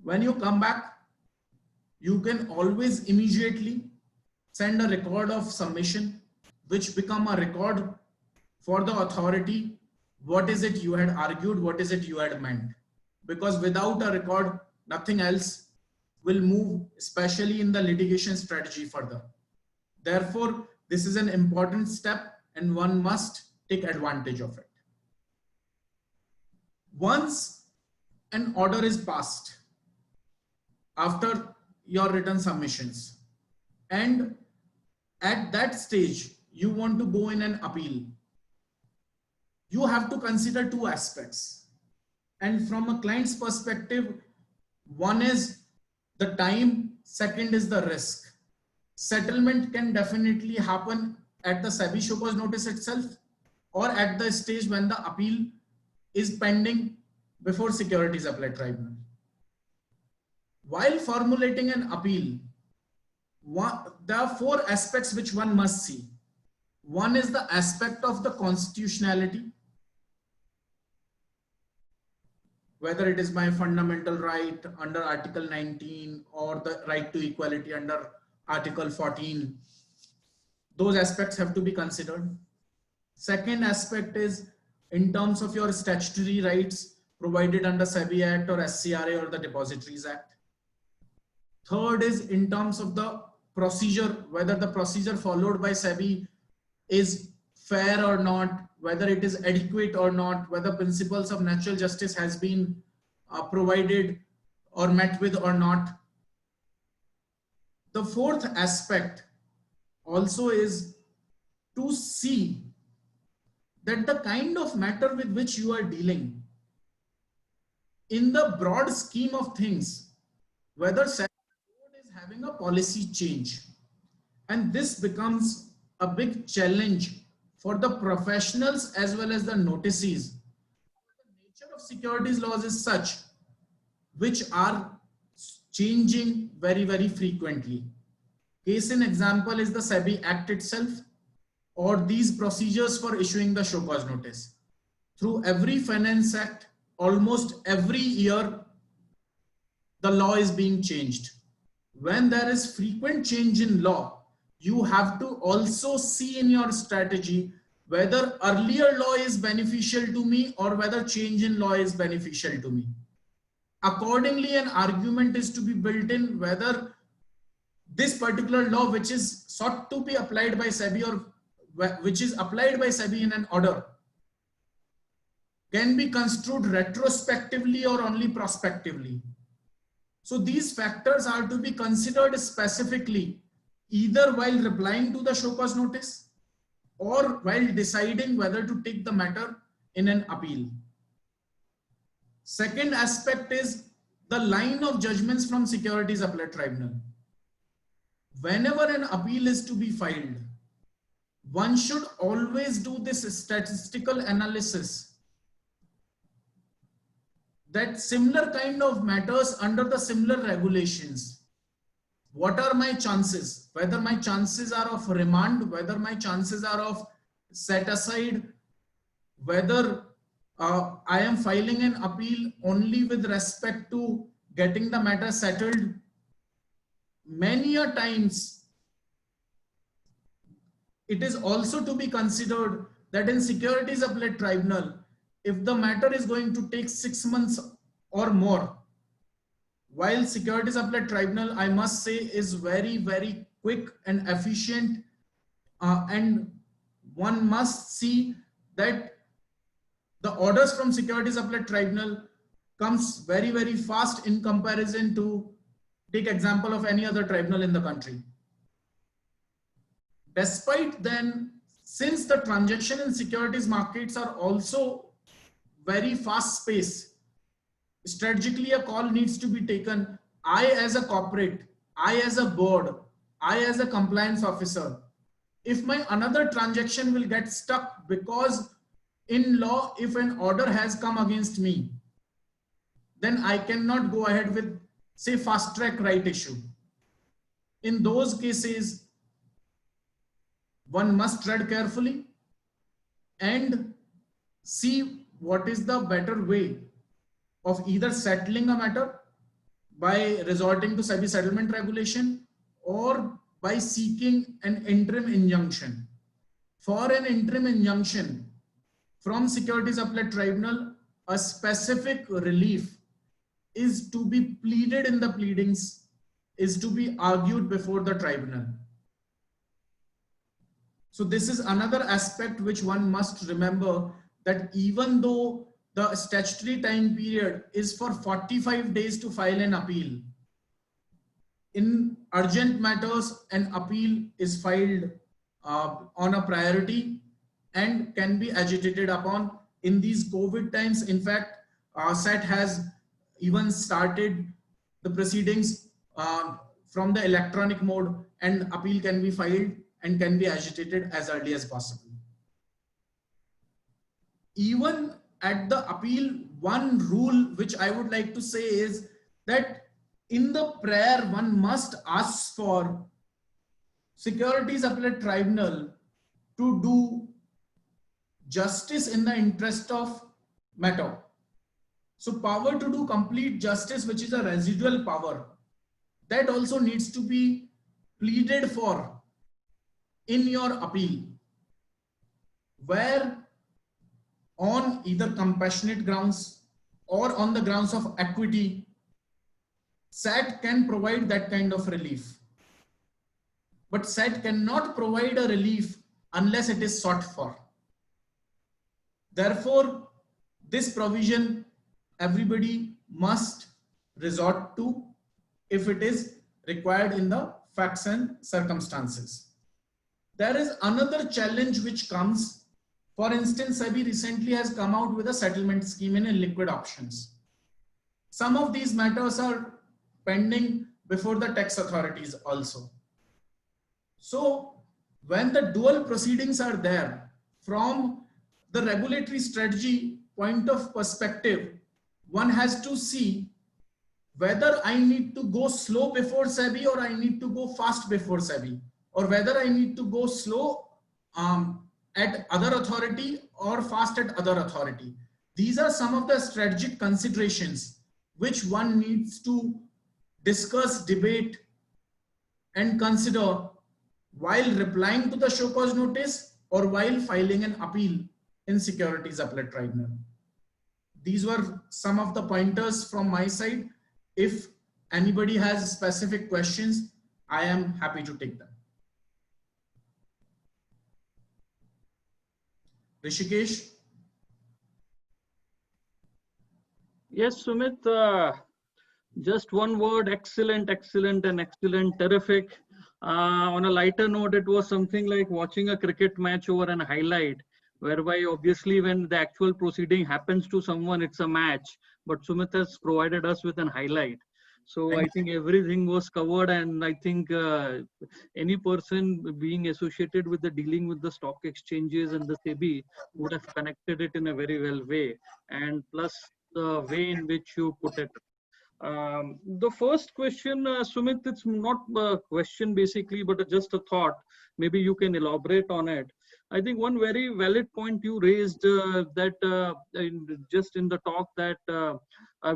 when you come back, you can always immediately send a record of submission, which become a record for the authority. What is it you had argued? What is it you had meant? Because without a record, nothing else will move, especially in the litigation strategy further. Therefore, this is an important step and one must take advantage of it. Once an order is passed after your written submissions, and at that stage, you want to go in an appeal, you have to consider two aspects. And from a client's perspective, one is the time, second is the risk. Settlement can definitely happen at the SEBI show cause notice itself or at the stage when the appeal is pending before Securities Appellate Tribunal. While formulating an appeal, there are four aspects which one must see. One is the aspect of the constitutionality, whether it is my fundamental right under Article 19 or the right to equality under Article 14. Those aspects have to be considered. Second aspect is in terms of your statutory rights provided under SEBI Act or SCRA or the Depositories Act. Third is in terms of the procedure, whether the procedure followed by SEBI is fair or not, whether it is adequate or not, whether principles of natural justice has been provided or met with or not. The fourth aspect also is to see that the kind of matter with which you are dealing, in the broad scheme of things, whether SEBI is having a policy change. And this becomes a big challenge for the professionals as well as the notices. The nature of securities laws is such which are changing very, very frequently. Case in example is the SEBI Act itself or these procedures for issuing the show cause notice. Through every Finance Act, almost every year, the law is being changed. When there is frequent change in law, you have to also see in your strategy whether earlier law is beneficial to me or whether change in law is beneficial to me. Accordingly, an argument is to be built in whether this particular law which is sought to be applied by SEBI or which is applied by SEBI in an order can be construed retrospectively or only prospectively. So these factors are to be considered specifically either while replying to the show cause notice or while deciding whether to take the matter in an appeal. Second aspect is the line of judgments from Securities Appellate Tribunal. Whenever an appeal is to be filed, one should always do this statistical analysis that similar kind of matters under the similar regulations. What are my chances? Whether my chances are of remand, whether my chances are of set aside, whether I am filing an appeal only with respect to getting the matter settled. Many a times, it is also to be considered that in Securities Appellate Tribunal, if the matter is going to take 6 months or more, while Securities Appellate Tribunal, I must say, is very, very quick and efficient, and one must see that the orders from Securities Appellate Tribunal comes very, very fast in comparison to, take example of any other tribunal in the country. Despite then, since the transaction in securities markets are also very fast paced, strategically a call needs to be taken. I as a corporate, I as a board, I as a compliance officer, if my another transaction will get stuck because In law, if an order has come against me, then I cannot go ahead with, say, fast track right issue. In those cases, one must tread carefully and see what is the better way of either settling a matter by resorting to SEBI settlement regulation or by seeking an interim injunction. For an interim injunction from Securities Appellate Tribunal, a specific relief is to be pleaded in the pleadings, is to be argued before the tribunal. So this is another aspect which one must remember, that even though the statutory time period is for 45 days to file an appeal, in urgent matters, an appeal is filed on a priority and can be agitated upon. In these COVID times, in fact, SET has even started the proceedings from the electronic mode, and appeal can be filed and can be agitated as early as possible. Even at the appeal, one rule which I would like to say is that in the prayer, one must ask for Securities Appellate Tribunal to do justice in the interest of matter. So power to do complete justice, which is a residual power, that also needs to be pleaded for in your appeal, where on either compassionate grounds or on the grounds of equity, SAT can provide that kind of relief. But SAT cannot provide a relief unless it is sought for. Therefore, this provision everybody must resort to if it is required in the facts and circumstances. There is another challenge which comes. For instance, SEBI recently has come out with a settlement scheme in liquid options. Some of these matters are pending before the tax authorities also. So when the dual proceedings are there, from the regulatory strategy point of perspective, one has to see whether I need to go slow before SEBI or I need to go fast before SEBI, or whether I need to go slow at other authority or fast at other authority. These are some of the strategic considerations which one needs to discuss, debate, and consider while replying to the show cause notice or while filing an appeal in Securities Appellate Tribunal. These were some of the pointers from my side. If anybody has specific questions, I am happy to take them. Rishikesh? Yes, Sumit, just one word: excellent, excellent, and excellent, terrific. On a lighter note, it was something like watching a cricket match over an highlight, whereby obviously when the actual proceeding happens to someone, it's a match. But Sumit has provided us with an highlight. So I think everything was covered, and I think any person being associated with the dealing with the stock exchanges and the SEBI would have connected it in a very well way. And plus the way in which you put it. The first question, Sumit, it's not a question basically, but just a thought. Maybe you can elaborate on it. I think one very valid point you raised just in the talk that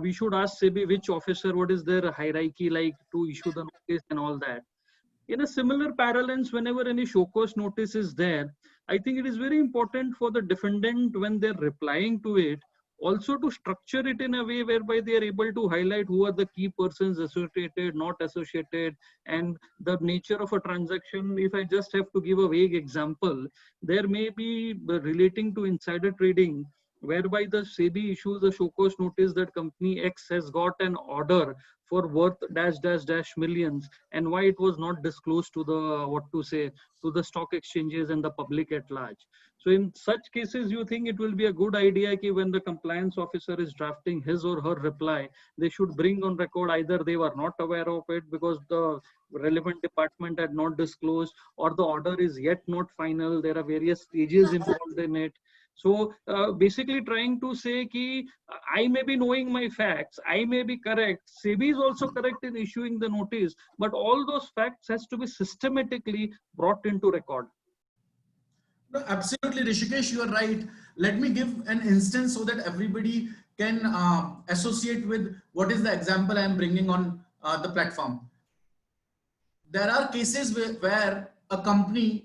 we should ask SEBI which officer, what is their hierarchy like to issue the notice and all that. In a similar parallels, whenever any show cause notice is there, I think it is very important for the defendant when they're replying to it also to structure it in a way whereby they are able to highlight who are the key persons associated, not associated, and the nature of a transaction. If I just have to give a vague example, there may be relating to insider trading, whereby the SEBI issues a show cause notice that company X has got an order for worth dash dash dash millions, and why it was not disclosed to the to the stock exchanges and the public at large. So in such cases, you think it will be a good idea that when the compliance officer is drafting his or her reply, they should bring on record either they were not aware of it because the relevant department had not disclosed, or the order is yet not final. There are various stages involved in it. So basically trying to say ki I may be knowing my facts, I may be correct, SEBI is also correct in issuing the notice, but all those facts has to be systematically brought into record. No, absolutely, Rishikesh, you are right. Let me give an instance so that everybody can associate with what is the example I am bringing on the platform. There are cases where a company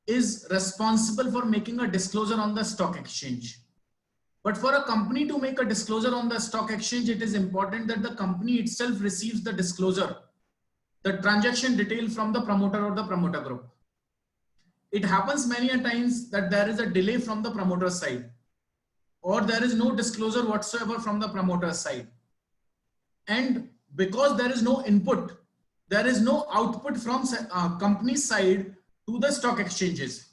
is responsible for making a disclosure on the stock exchange. But for a company to make a disclosure on the stock exchange, it is important that the company itself receives the disclosure, the transaction detail from the promoter or the promoter group. It happens many a times that there is a delay from the promoter side, or there is no disclosure whatsoever from the promoter side. And because there is no input, there is no output from company side to the stock exchanges.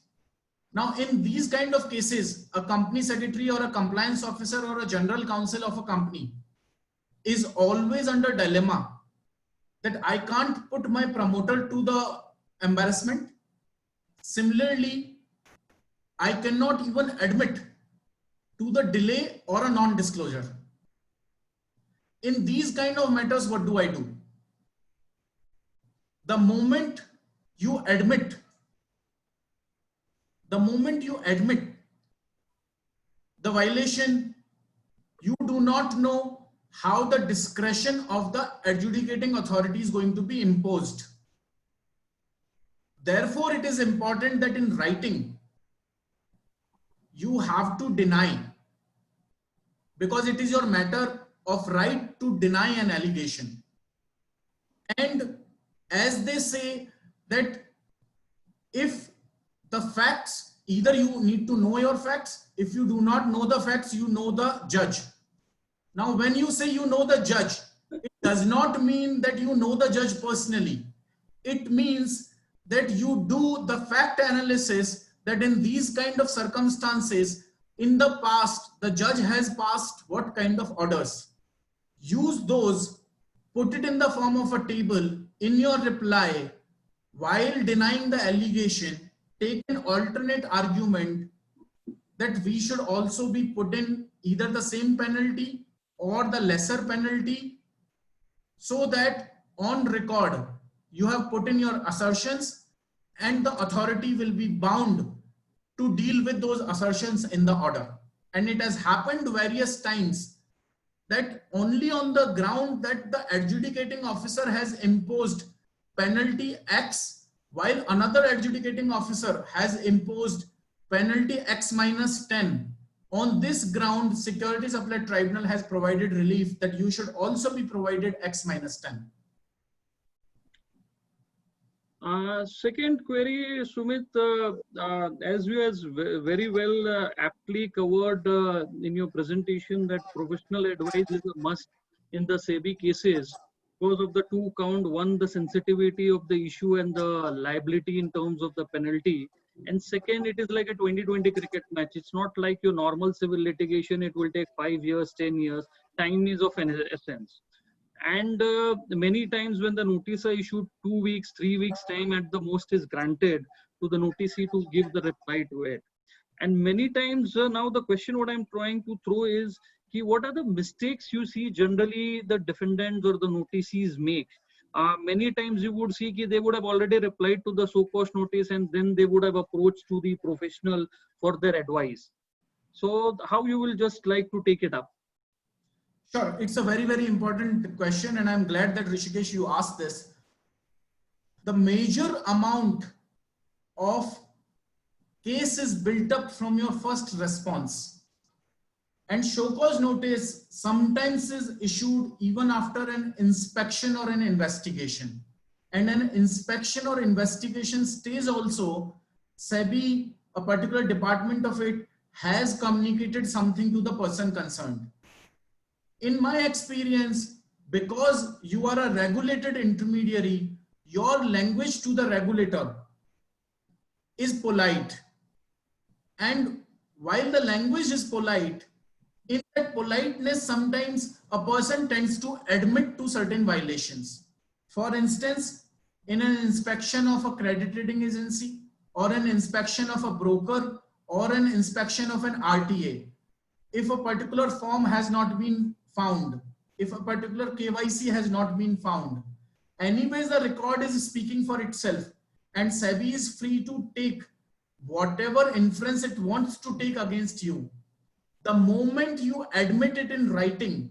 Now, in these kind of cases, a company secretary or a compliance officer or a general counsel of a company is always under dilemma that I can't put my promoter to the embarrassment. Similarly, I cannot even admit to the delay or a non-disclosure. In these kind of matters, what do I do? The moment you admit the violation, you do not know how the discretion of the adjudicating authority is going to be imposed. Therefore, it is important that in writing, you have to deny, because it is your matter of right to deny an allegation. And as they say that if the facts, either you need to know your facts, if you do not know the facts, you know the judge. Now, when you say you know the judge, it does not mean that you know the judge personally. It means that you do the fact analysis that in these kind of circumstances, in the past, the judge has passed what kind of orders. Use those, put it in the form of a table in your reply. While denying the allegation, take an alternate argument that we should also be put in either the same penalty or the lesser penalty, so that on record you have put in your assertions and the authority will be bound to deal with those assertions in the order. And it has happened various times that only on the ground that the adjudicating officer has imposed penalty X, while another adjudicating officer has imposed penalty X minus 10. On this ground, Securities Appellate Tribunal has provided relief that you should also be provided X minus 10. Second query, Sumit, as you has very well aptly covered in your presentation, that professional advice is a must in the SEBI cases because of the two count: one, the sensitivity of the issue and the liability in terms of the penalty, and second, it is like a 2020 cricket match. It's not like your normal civil litigation. It will take 5 years, 10 years. Time is of an essence. And many times when the notice are issued, 2 weeks, 3 weeks time at the most is granted to the noticee to give the reply to it. And many times now the question what I'm trying to throw is, what are the mistakes you see generally the defendants or the noticees make? Many times you would see they would have already replied to the so-called notice and then they would have approached to the professional for their advice. So how you will just like to take it up? Sure, it's a very, very important question, and I'm glad that Rishikesh, you asked this. The major amount of case is built up from your first response, and show cause notice sometimes is issued even after an inspection or an investigation. And an inspection or investigation stays also, SEBI, a particular department of it, has communicated something to the person concerned. In my experience, because you are a regulated intermediary, your language to the regulator is polite. And while the language is polite, in that politeness, sometimes a person tends to admit to certain violations. For instance, in an inspection of a credit rating agency or an inspection of a broker or an inspection of an RTA, if a particular form has not been found, if a particular KYC has not been found, anyways the record is speaking for itself, and SEBI is free to take whatever inference it wants to take against you. The moment you admit it in writing,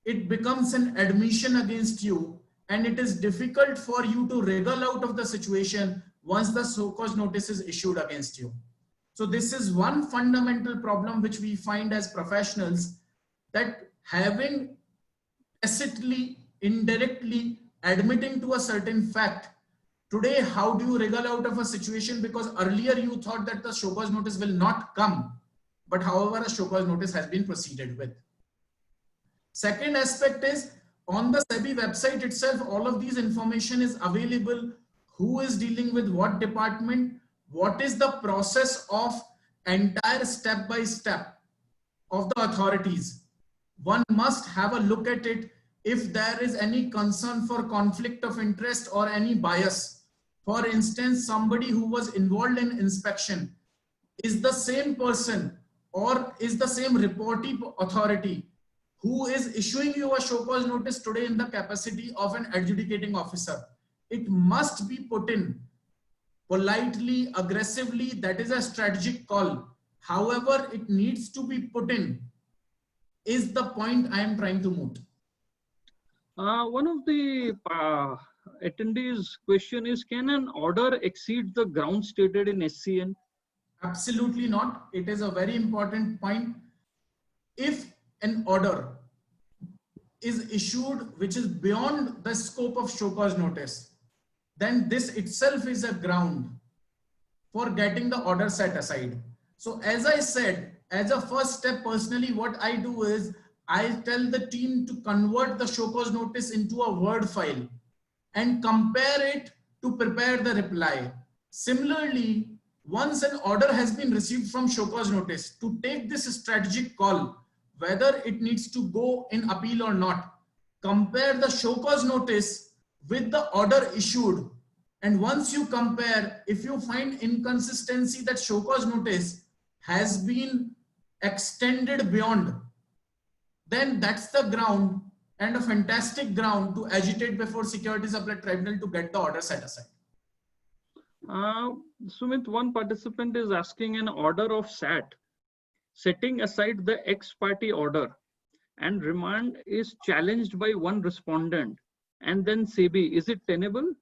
it becomes an admission against you, and it is difficult for you to wriggle out of the situation once the show cause notice is issued against you. So this is one fundamental problem which we find as professionals, that having tacitly, indirectly admitting to a certain fact, today how do you wriggle out of a situation? Because earlier you thought that the show cause notice will not come, but however a show cause notice has been proceeded with. Second aspect is, on the SEBI website itself, all of these information is available. Who is dealing with what department? What is the process of entire step by step of the authorities? One must have a look at it. If there is any concern for conflict of interest or any bias, for instance, somebody who was involved in inspection is the same person or is the same reporting authority who is issuing you a show cause notice today in the capacity of an adjudicating officer. It must be put in politely, aggressively. That is a strategic call. However, it needs to be put in is the point I am trying to moot. One of the attendees' question is, can an order exceed the ground stated in SCN? Absolutely not. It is a very important point. If an order is issued which is beyond the scope of show cause notice, then this itself is a ground for getting the order set aside. So as I said, as a first step, personally, what I do is I tell the team to convert the show cause notice into a Word file and compare it to prepare the reply. Similarly, once an order has been received from show cause notice, to take this strategic call, whether it needs to go in appeal or not, compare the show cause notice with the order issued. And once you compare, if you find inconsistency that show cause notice has been extended beyond, then that's the ground, and a fantastic ground, to agitate before Securities Appellate Tribunal to get the order set aside. Sumit, one participant is asking, an order of SAT setting aside the ex parte order and remand is challenged by one respondent and then SEBI, is it tenable?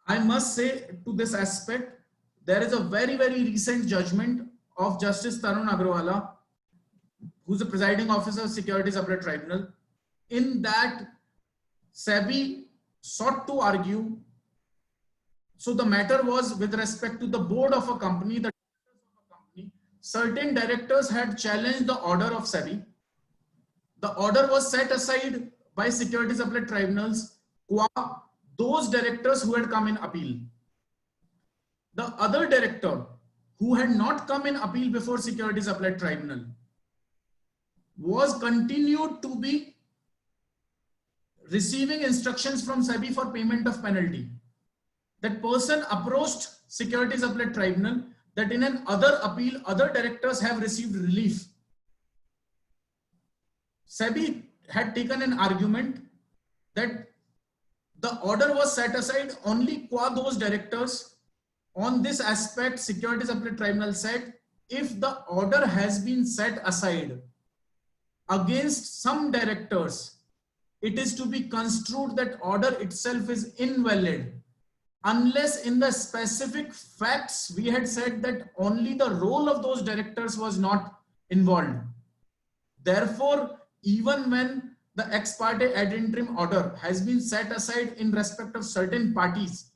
I must say, to this aspect, there is a very, very recent judgment of Justice Tarun Agrawala, who's the presiding officer of Securities Appellate Tribunal. In that, SEBI sought to argue. So the matter was with respect to the board of a company, the directors of a company. Certain directors had challenged the order of SEBI. The order was set aside by Securities Appellate Tribunals qua those directors who had come in appeal. The other director who had not come in appeal before Securities Appellate Tribunal was continued to be receiving instructions from SEBI for payment of penalty. That person approached Securities Appellate Tribunal that in an other appeal, other directors have received relief. SEBI had taken an argument that the order was set aside only qua those directors. On this aspect, Securities Appellate Tribunal said, if the order has been set aside against some directors, it is to be construed that order itself is invalid, unless in the specific facts we had said that only the role of those directors was not involved. Therefore, even when the ex parte ad interim order has been set aside in respect of certain parties,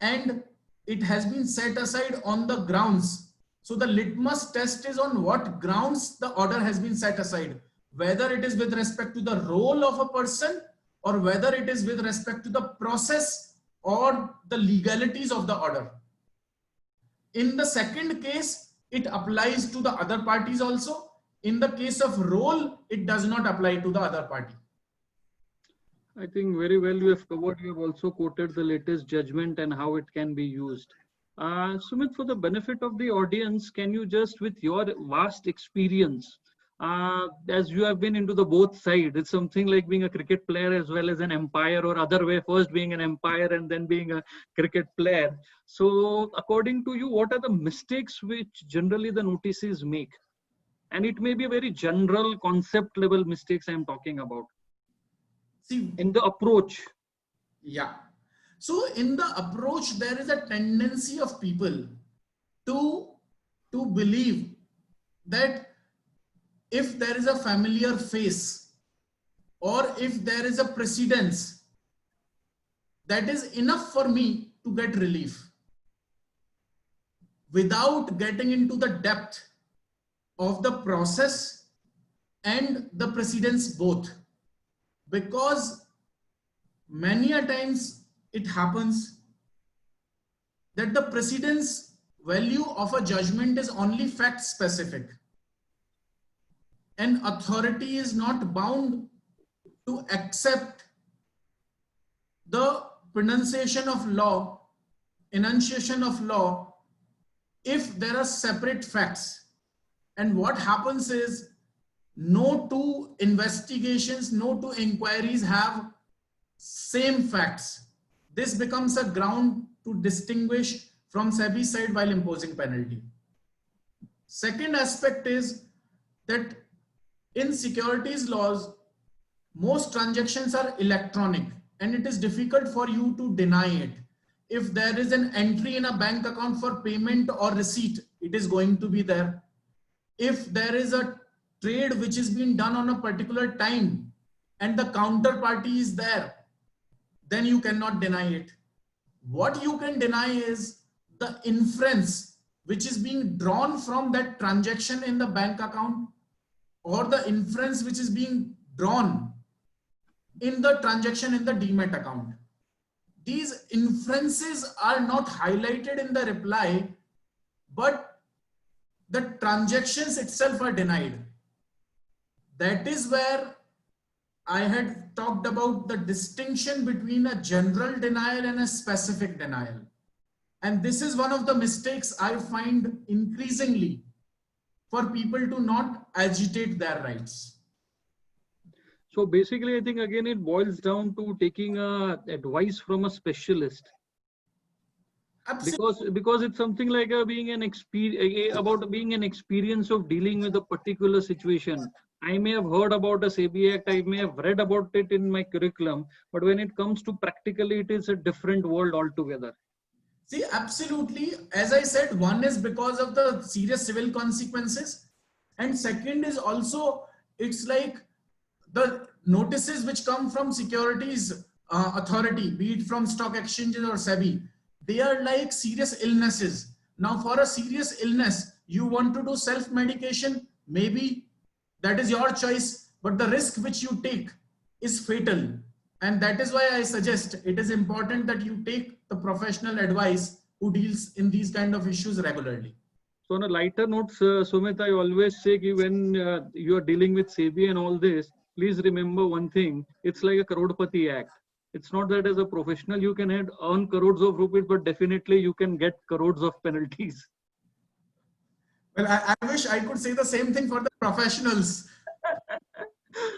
and it has been set aside on the grounds. So the litmus test is on what grounds the order has been set aside, whether it is with respect to the role of a person or whether it is with respect to the process or the legalities of the order. In the second case, it applies to the other parties also. In the case of role, it does not apply to the other party. I think very well you have covered. You have also quoted the latest judgment and how it can be used. Sumit, for the benefit of the audience, can you just, with your vast experience, as you have been into the both sides, it's something like being a cricket player as well as an umpire, or other way, first being an umpire and then being a cricket player. So, according to you, what are the mistakes which generally the notices make? And it may be a very general concept level mistakes I'm talking about. See, In the approach. yeah. So in the approach, there is a tendency of people to believe that if there is a familiar face or if there is a precedence, that is enough for me to get relief without getting into the depth of the process and the precedence both. Because many a times it happens that the precedence value of a judgment is only fact specific, and authority is not bound to accept the pronunciation of law, enunciation of law, if there are separate facts. And what happens is, no two investigations, no two inquiries have same facts. This becomes a ground to distinguish from SEBI side while imposing penalty. Second aspect is that in securities laws, most transactions are electronic and it is difficult for you to deny it. If there is an entry in a bank account for payment or receipt, it is going to be there. If there is a trade which is being done on a particular time and the counterparty is there, then you cannot deny it. What you can deny is the inference which is being drawn from that transaction in the bank account, or the inference which is being drawn in the transaction in the demat account. These inferences are not highlighted in the reply, but the transactions itself are denied. That is where I had talked about the distinction between a general denial and a specific denial. And this is one of the mistakes I find increasingly for people to not agitate their rights. So basically, I think again it boils down to taking advice from a specialist. Absolutely. Because it's something like being an experience, about being an experience of dealing with a particular situation. I may have heard about a SEBI Act, I may have read about it in my curriculum, but when it comes to practically, it is a different world altogether. See, absolutely. As I said, one is because of the serious civil consequences, and second is also, it's like the notices which come from securities authority, be it from stock exchanges or SEBI, they are like serious illnesses. Now, for a serious illness, you want to do self-medication, maybe that is your choice, but the risk which you take is fatal. And that is why I suggest it is important that you take the professional advice who deals in these kind of issues regularly. So on a lighter note, Sumit, I always say when you are dealing with SEBI and all this, please remember one thing, it's like a Crorepati Act. It's not that as a professional you can earn crores of rupees, but definitely you can get crores of penalties. Well, I wish I could say the same thing for the professionals.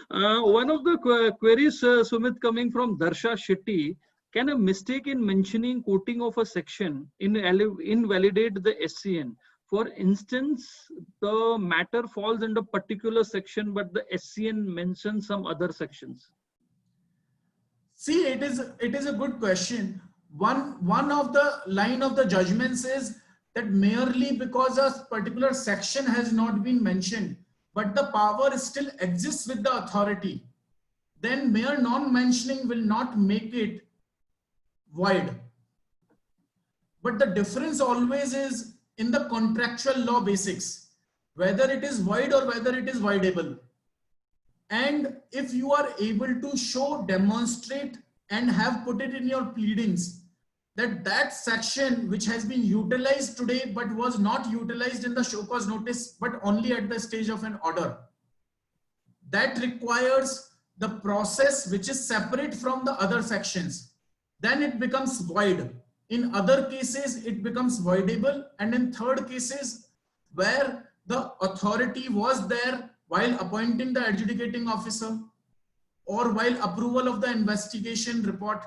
One of the queries, Sumit, coming from Darsha Shetty, can a mistake in mentioning quoting of a section invalidate the SCN? For instance, the matter falls under particular section, but the SCN mentions some other sections. See, it is a good question. One of the line of the judgments is that merely because a particular section has not been mentioned, but the power still exists with the authority, then mere non-mentioning will not make it void. But the difference always is in the contractual law basics, whether it is void or whether it is voidable. And if you are able to show, demonstrate, and have put it in your pleadings that that section which has been utilized today but was not utilized in the show cause notice but only at the stage of an order, that requires the process which is separate from the other sections, then it becomes void. In other cases, it becomes voidable. And in third cases, where the authority was there while appointing the adjudicating officer or while approval of the investigation report,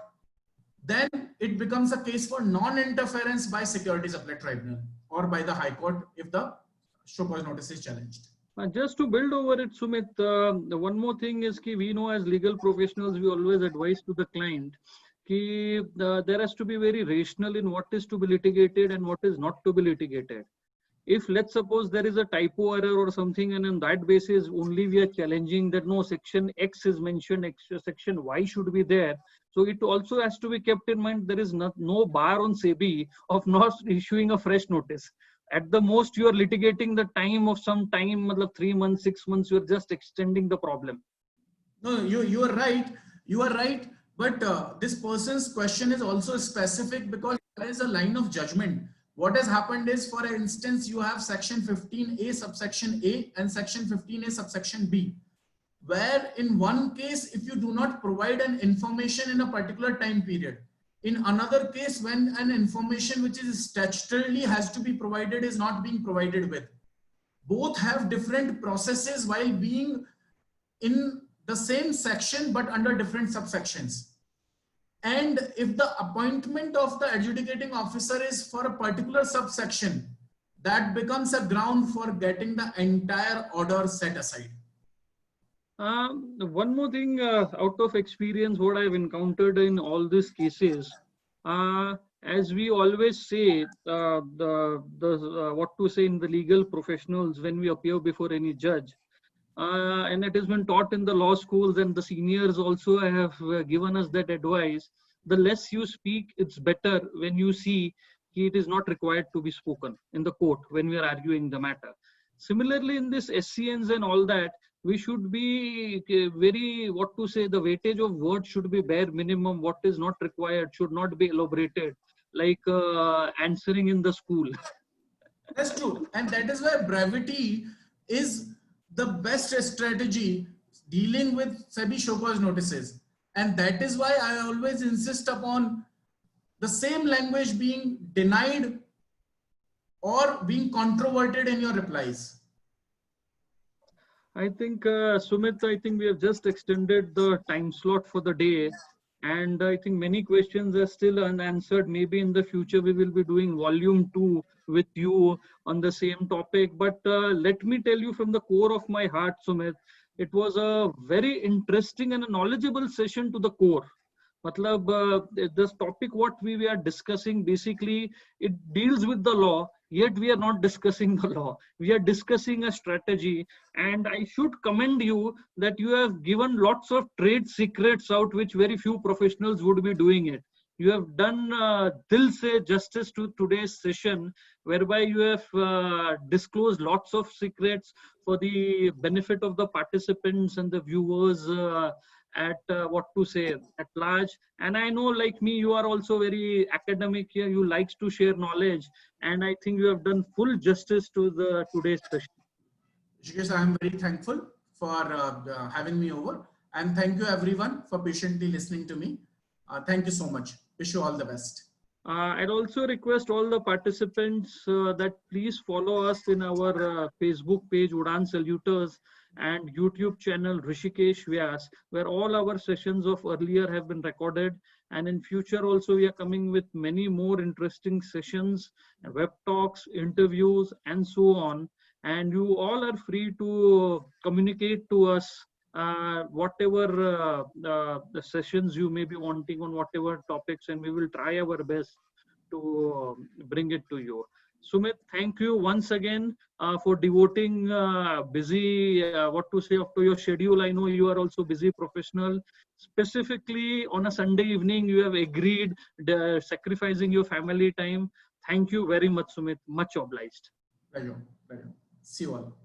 then it becomes a case for non-interference by Securities Appellate Tribunal or by the High Court if the show cause notice is challenged. Just to build over it, Sumit, one more thing is that we know as legal professionals, we always advise to the client that there has to be very rational in what is to be litigated and what is not to be litigated. If let's suppose there is a typo error or something, and on that basis only we are challenging that no, section X is mentioned, section Y should be there. So it also has to be kept in mind there is no bar on SEBI of not issuing a fresh notice. At the most, you are litigating the time of some time, 3 months, 6 months, you are just extending the problem. No, you are right. You are right. But this person's question is also specific because there is a line of judgment. What has happened is, for instance, you have section 15A subsection A and section 15A subsection B, where in one case, if you do not provide an information in a particular time period, in another case, when an information which is statutorily has to be provided is not being provided with. Both have different processes while being in the same section but under different subsections. And if the appointment of the adjudicating officer is for a particular subsection, that becomes a ground for getting the entire order set aside. One more thing, out of experience, what I've encountered in all these cases, as we always say, what to say in the legal professionals when we appear before any judge, and it has been taught in the law schools, and the seniors also have given us that advice. The less you speak, it's better when you see it is not required to be spoken in the court when we are arguing the matter. Similarly, in this SCNs and all that, we should be very, what to say, the weightage of words should be bare minimum. What is not required should not be elaborated, like answering in the school. That's true. And that is why brevity is the best strategy dealing with SEBI show cause notices. And that is why I always insist upon the same language being denied or being controverted in your replies. I think, Sumit, I think we have just extended the time slot for the day. And I think many questions are still unanswered. Maybe in the future, we will be doing volume 2 with you on the same topic. But let me tell you from the core of my heart, Sumit, it was a very interesting and a knowledgeable session to the core. This topic, what we are discussing, basically, it deals with the law, yet we are not discussing the law. We are discussing a strategy. And I should commend you that you have given lots of trade secrets out, which very few professionals would be doing it. You have done dil se justice to today's session, whereby you have disclosed lots of secrets for the benefit of the participants and the viewers at large. And I know, like me, you are also very academic here. You like to share knowledge, and I think you have done full justice to the today's session. Rishikesh, I am very thankful for having me over, and thank you everyone for patiently listening to me. Thank you so much. Wish you all the best. I'd also request all the participants that please follow us in our Facebook page, Udaan Saluters, and YouTube channel, Rishikesh Vyas, where all our sessions of earlier have been recorded. And in future also, we are coming with many more interesting sessions, web talks, interviews, and so on. And you all are free to communicate to us whatever the sessions you may be wanting on whatever topics, and we will try our best to bring it to you. Sumit, thank you once again for devoting busy, after your schedule. I know you are also busy professional. Specifically on a Sunday evening, you have agreed sacrificing your family time. Thank you very much, Sumit. Much obliged. Pleasure. See you all.